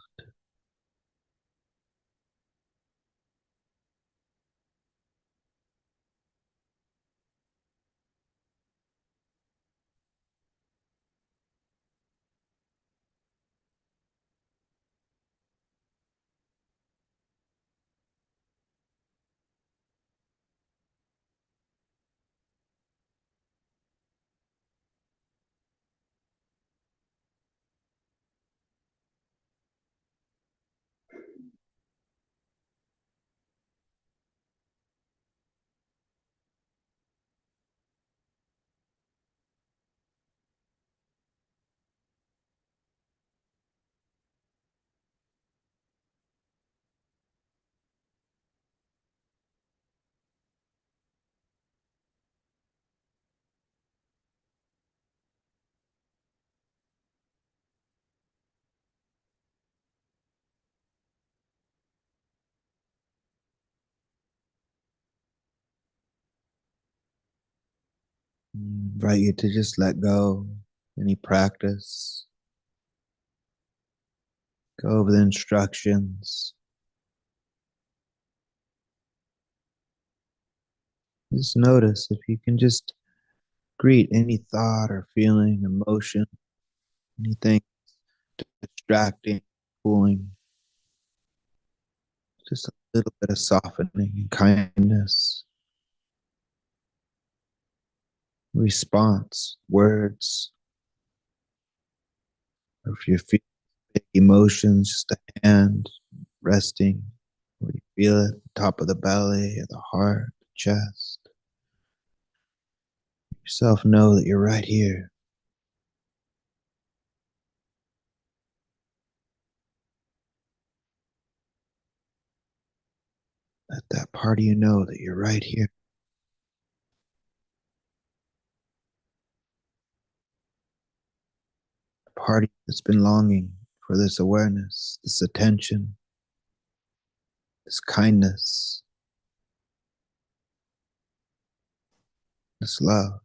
Invite you to just let go any practice. Go over the instructions. Just notice if you can just greet any thought or feeling, emotion, anything distracting, pulling, just a little bit of softening and kindness, response, words, or if you feel big emotions, just a hand resting where you feel it, top of the belly, or the heart, the chest. Yourself know that you're right here. Let that part of you know that you're right here. The part of you that's been longing for this awareness, this attention, this kindness, this love.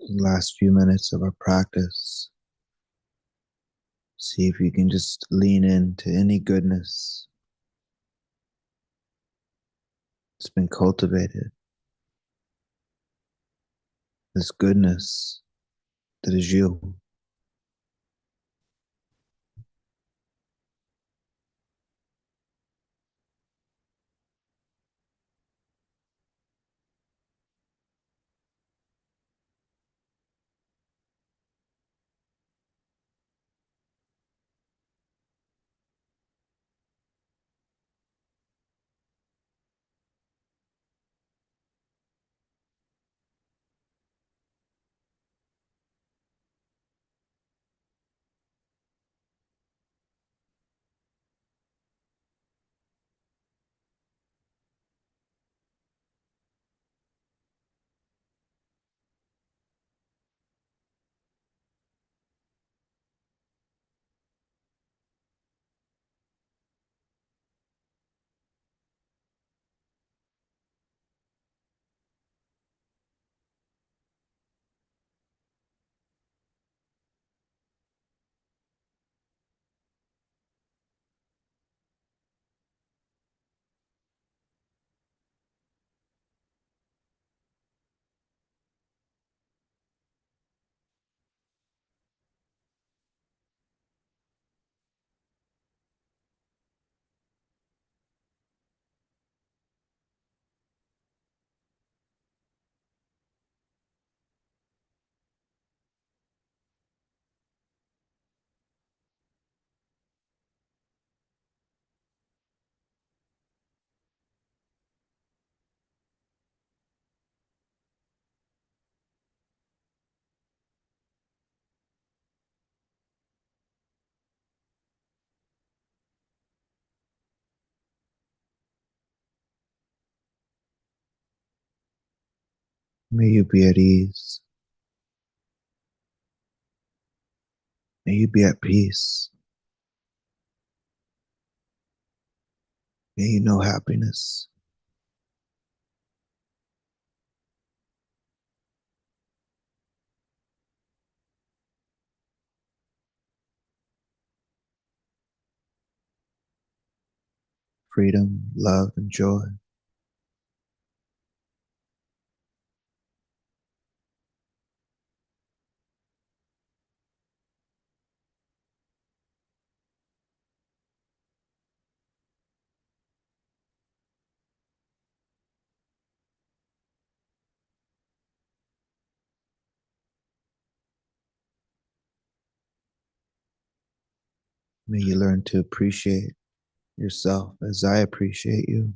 The last few minutes of our practice, see if you can just lean into any goodness that's been cultivated, this goodness that is you. May you be at ease. May you be at peace. May you know happiness. Freedom, love, and joy. May you learn to appreciate yourself as I appreciate you.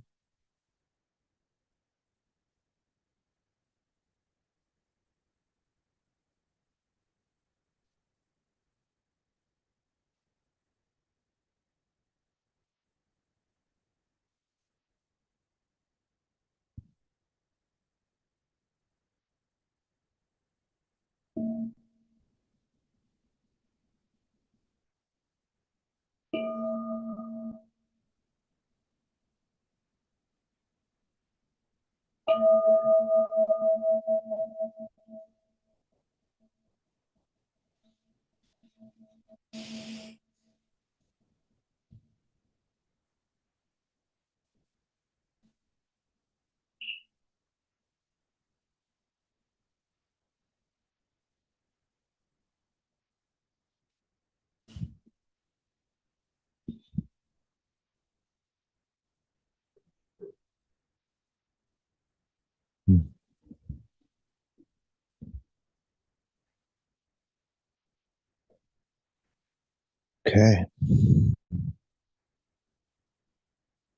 Okay.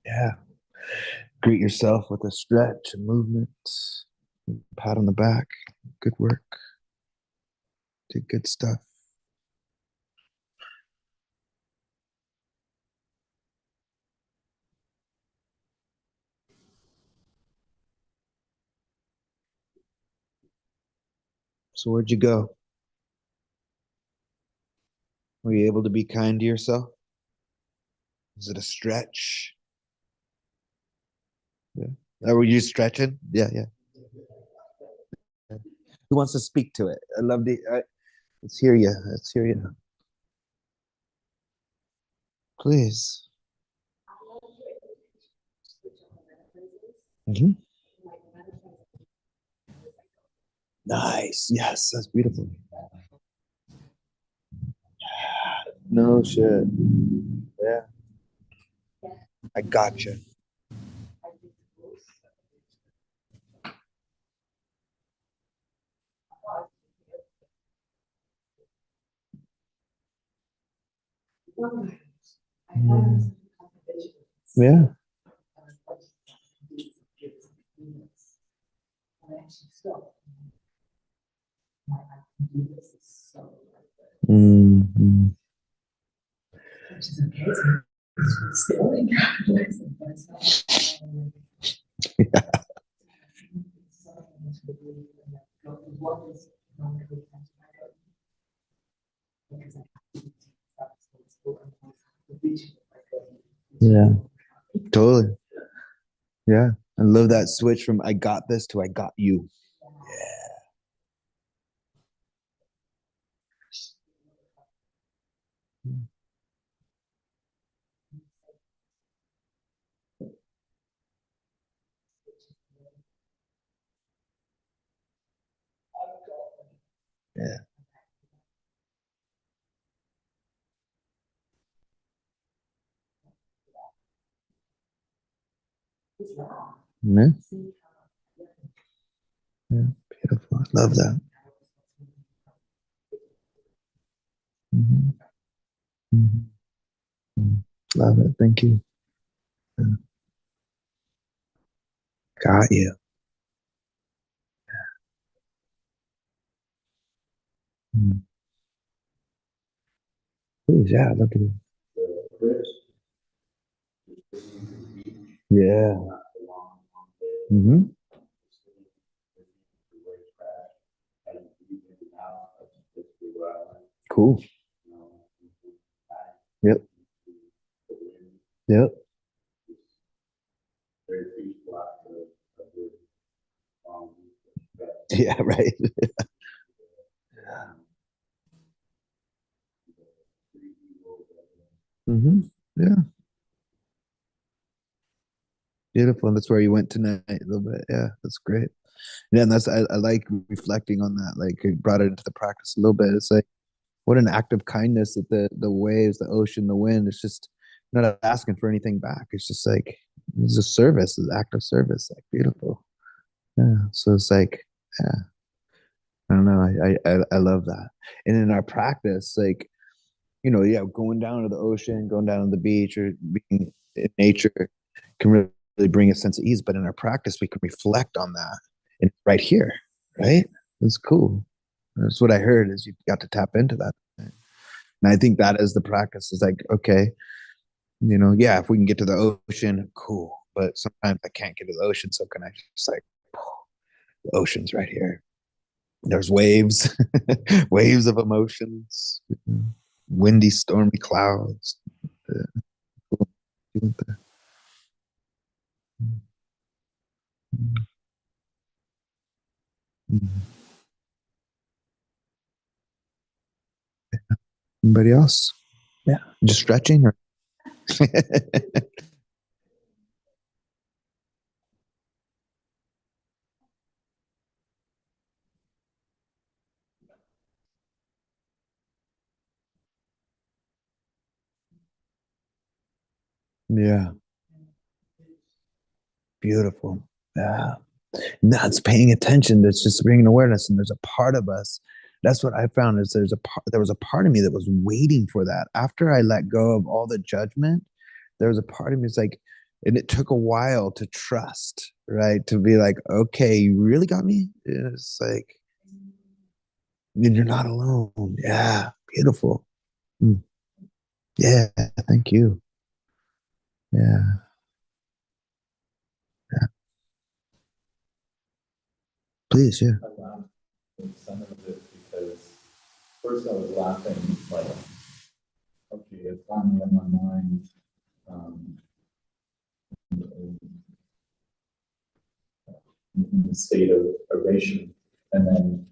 Yeah. Greet yourself with a stretch and movement. Pat on the back. Good work. Did good stuff. So where'd you go? Were you able to be kind to yourself? Is it a stretch? Yeah. Were you stretching? Yeah, yeah. Who wants to speak to it? I love the. Let's hear you. Let's hear you. Please. Mhm. Nice. Yes, that's beautiful. No shit. Yeah, I gotcha. Mm. Yeah. Mm-hmm. Yeah, totally. Yeah. I love that switch from I got this to I got you. Yeah. Yeah. Yeah. Beautiful. I love that. Mhm. Mhm. Mhm. Love it. Thank you. Yeah. Got you. Mhm. Please, yeah, look at you. Yeah. Hmm. Cool. Yep. Yep. Yeah, right. Hmm. Yeah. Beautiful. And that's where you went tonight a little bit. Yeah, that's great. Yeah, and I like reflecting on that. Like it brought it into the practice a little bit. It's like what an act of kindness that the waves, the ocean, the wind. It's just not asking for anything back. It's just like it's a service, it's an act of service. Like beautiful. Yeah. So it's like, yeah, I don't know. I love that. And in our practice, like, yeah, going down to the ocean, going down to the beach, or being in nature can really bring a sense of ease. But in our practice, we can reflect on that and right here, right? It's cool. That's what I heard is you got to tap into that. And I think that is the practice is like, okay, yeah, if we can get to the ocean, cool. But sometimes I can't get to the ocean. So can I just like, the ocean's right here. There's waves, waves of emotions, windy, stormy clouds. Yeah, cool. You went there. Anybody else? Yeah. Just stretching or yeah. Beautiful. Yeah. That's paying attention. That's just bringing awareness. And there's a part of us. That's what I found is there was a part of me that was waiting for that. After I let go of all the judgment, there was a part of me that's like, and it took a while to trust, right? To be like, okay, you really got me? It's like, you're not alone. Yeah. Beautiful. Mm. Yeah. Thank you. Yeah. Yeah. Please. Yeah. I laughed at some of it because first I was laughing like, okay, it's finally in my mind in the state of erasure, and then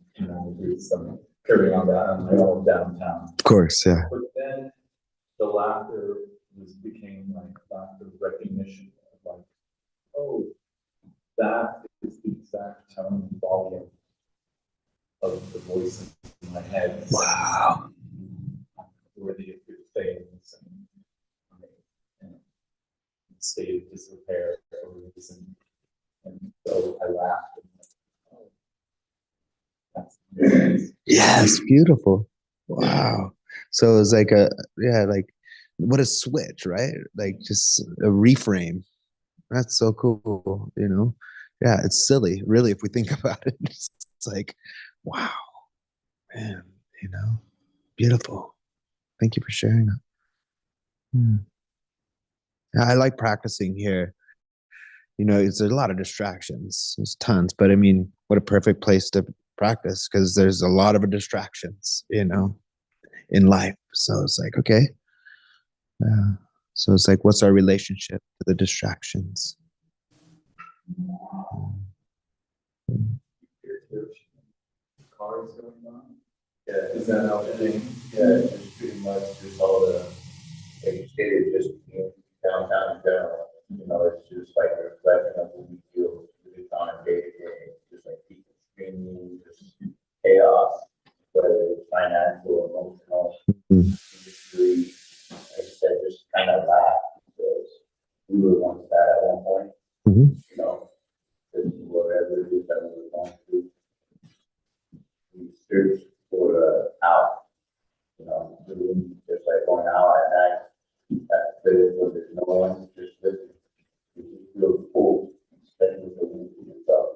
do some carrying on that on my own downtown. Of course. Yeah. But then the laughter became like laughter recognition of like, oh, that is the exact tone and volume of the voice in my head. Wow. Worthy of good things and state of disrepair for a reason. And so I laughed. And like, oh, that's Yes. Beautiful. Wow. So it's like like what a switch, right? Like just a reframe. That's so cool, Yeah, it's silly, really, if we think about it. It's like, wow, man, beautiful. Thank you for sharing that. Hmm. Yeah, I like practicing here. There's a lot of distractions. There's tons, but I mean, what a perfect place to practice because there's a lot of distractions, in life. So it's like, okay. So it's like, what's our relationship to the distractions? cars going on. Yeah, is that how the thing? Yeah, just pretty much just all the like you stated, just downtown in general. It's just like a reflection of what we feel really on a day to day, just like people screaming, just chaos, whether it's financial, emotional, industry. Like I said, just kind of laugh because we were once that at one point. Whatever it is that we were going through, we searched for out. Just like going out at night, at places where there's no one, just listening. You just feel full, especially for yourself.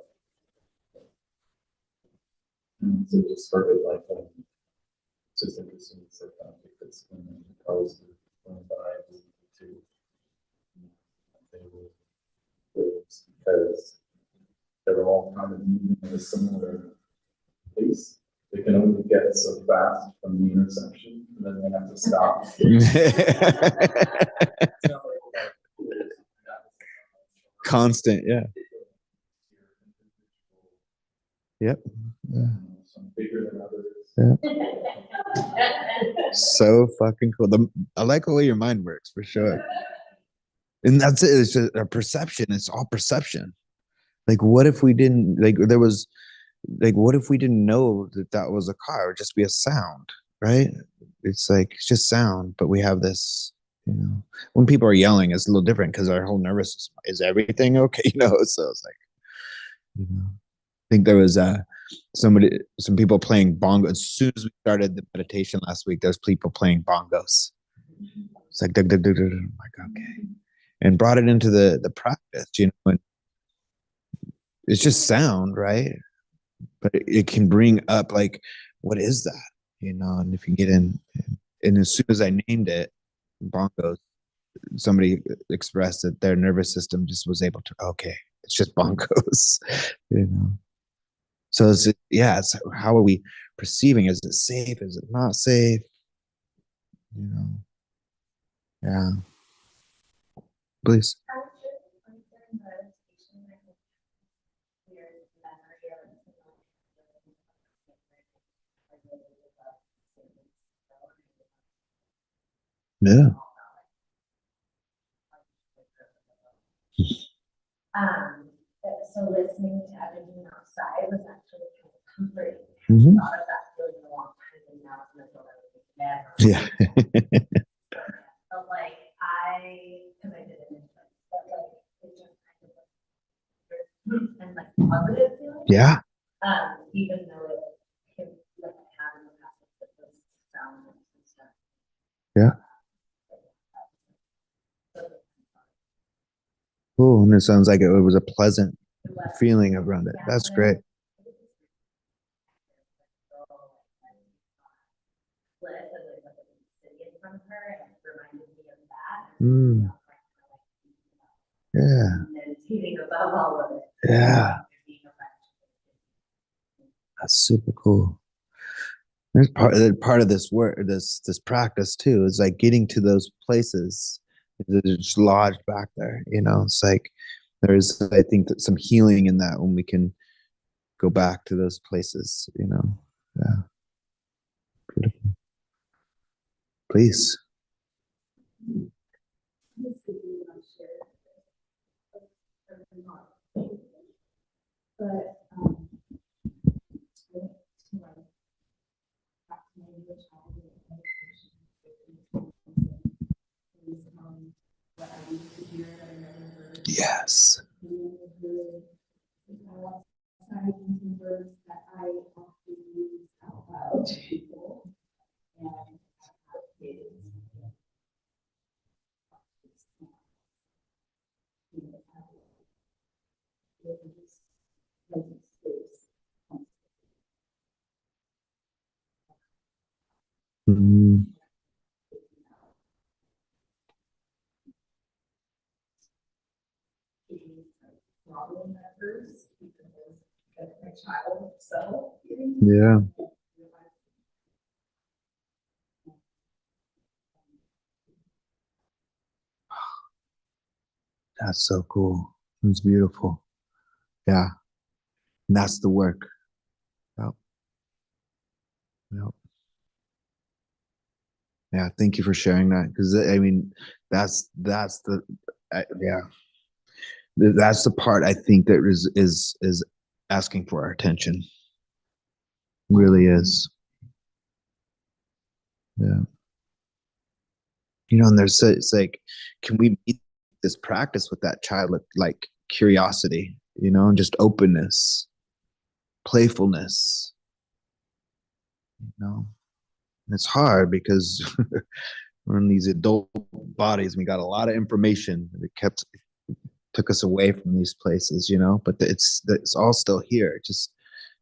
So just sort of like, it's just interesting. It's like, because when the cars were going by, to they were because they were all kind of moving in a similar pace. They can only get so fast from the intersection, and then they have to stop. Constant, yeah. Yep. Yeah. Some bigger than others. Yeah. So fucking cool. I like the way your mind works for sure. And that's it. It's just a perception. It's all perception. Like, what if we didn't what if we didn't know that that was a car? It would just be a sound, right? It's like, it's just sound, but we have this, when people are yelling, it's a little different because our whole nervous system, is everything okay? So it's like, I think there was some people playing bongos. As soon as we started the meditation last week, there's people playing bongos. It's like, I'm like, okay. And brought it into the practice, and it's just sound, right? But it can bring up like, what is that? And if you get in, and as soon as I named it, bongos, somebody expressed that their nervous system just was able to, okay, it's just bongos, So it's how are we perceiving? Is it safe? Is it not safe? Yeah. Please. Yeah. So listening to everything outside was actually kind of comforting. Mhm. I thought of that feeling a long time, and now it's gonna feel like bad. Yeah. But like because I did it, but like it just kind of and like positive feeling. Yeah. Even though it can like have in the past with those sounds and stuff. Yeah. Cool. And it sounds like it was a pleasant feeling around it. That's great. Mm. Yeah. Yeah. That's super cool. There's part of this work, this practice too, is like getting to those places that are just lodged back there. It's like there's, I think, that some healing in that when we can go back to those places. Yeah, beautiful. Please. Yes. Mm. Yeah. That's so cool. It's beautiful. Yeah. And that's the work. Yep. Yep. Yeah. Thank you for sharing that. Because I mean, that's the yeah. That's the part I think that is asking for our attention. Really is. Yeah. And it's like, can we meet this practice with that child like curiosity, and just openness, playfulness, you know? And it's hard because we're in these adult bodies. We got a lot of information that took us away from these places, but it's all still here. It just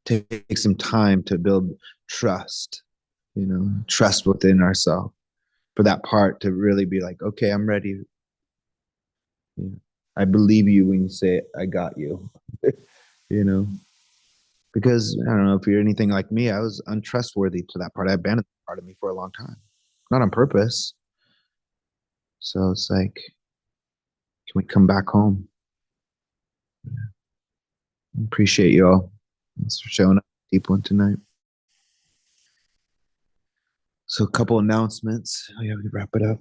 takes some time to build trust, trust within ourselves for that part to really be like, okay, I'm ready. I believe you when you say, I got you, you know, because I don't know if you're anything like me, I was untrustworthy to that part. I abandoned that part of me for a long time, not on purpose. So it's like, can we come back home? Appreciate you all. Thanks for showing up. Deep one tonight. So a couple announcements. Oh yeah, we can wrap it up.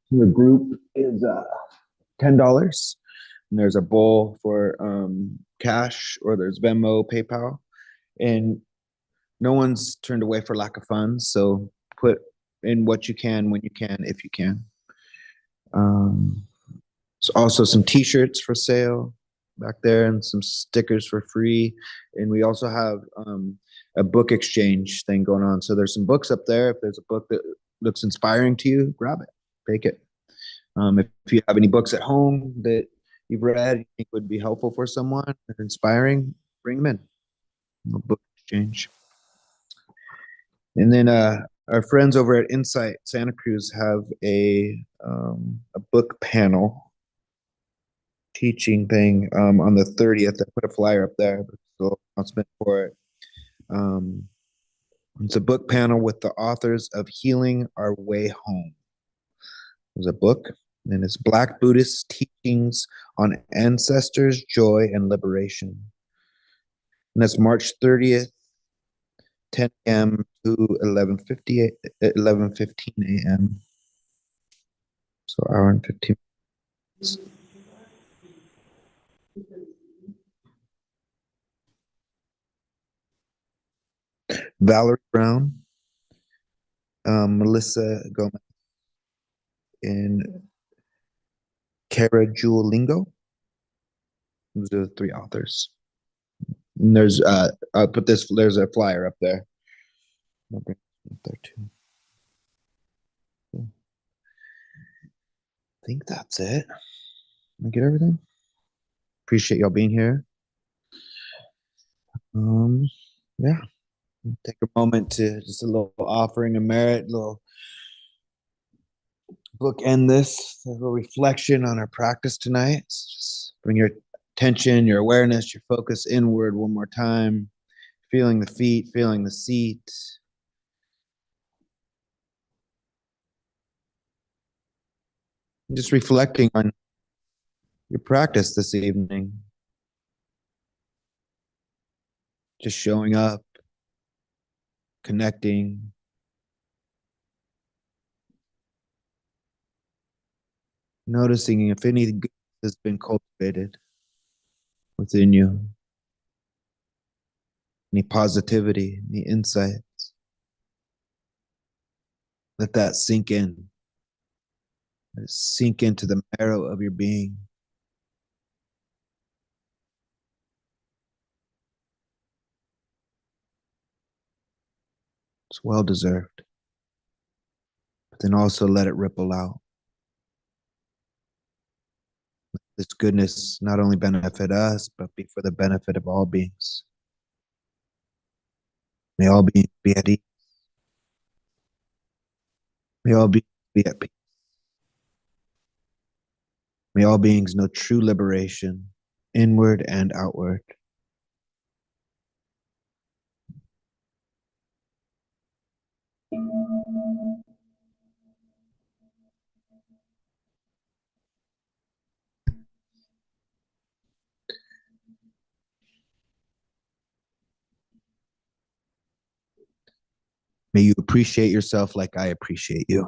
The group is $10, and there's a bowl for cash, or there's Venmo, PayPal, and no one's turned away for lack of funds. So put in what you can when you can, if you can. There's also some T-shirts for sale back there, and some stickers for free. And we also have a book exchange thing going on. So there's some books up there. If there's a book that looks inspiring to you, grab it, take it. If you have any books at home that you've read, you think would be helpful for someone or inspiring, bring them in. A book exchange. And then our friends over at Insight Santa Cruz have a book panel teaching thing on the 30th. I put a flyer up there, but still announcement for it. It's a book panel with the authors of Healing Our Way Home. There's a book, and it's Black Buddhist Teachings on Ancestors, Joy, and Liberation. And that's March 30th, 10 a.m. to 11:15 a.m. So hour and 15 minutes. Valerie Brown, Melissa Gomez, and Cara Julingo. Those are the three authors. And there's I'll put this. There's a flyer up there. I'll bring it up there too. Cool. I think that's it. Did I get everything? Appreciate y'all being here. Yeah. Take a moment to just a little offering of merit, little bookend this, a little reflection on our practice tonight. Just bring your attention, your awareness, your focus inward one more time. Feeling the feet, feeling the seat. Just reflecting on your practice this evening. Just showing up, connecting. Noticing if any good has been cultivated within you. Any positivity, any insights. Let that sink in. Let it sink into the marrow of your being. It's well deserved. But then also let it ripple out. Let this goodness not only benefit us, but be for the benefit of all beings. May all beings be at ease. May all beings be at peace. May all beings know true liberation, inward and outward. May you appreciate yourself like I appreciate you.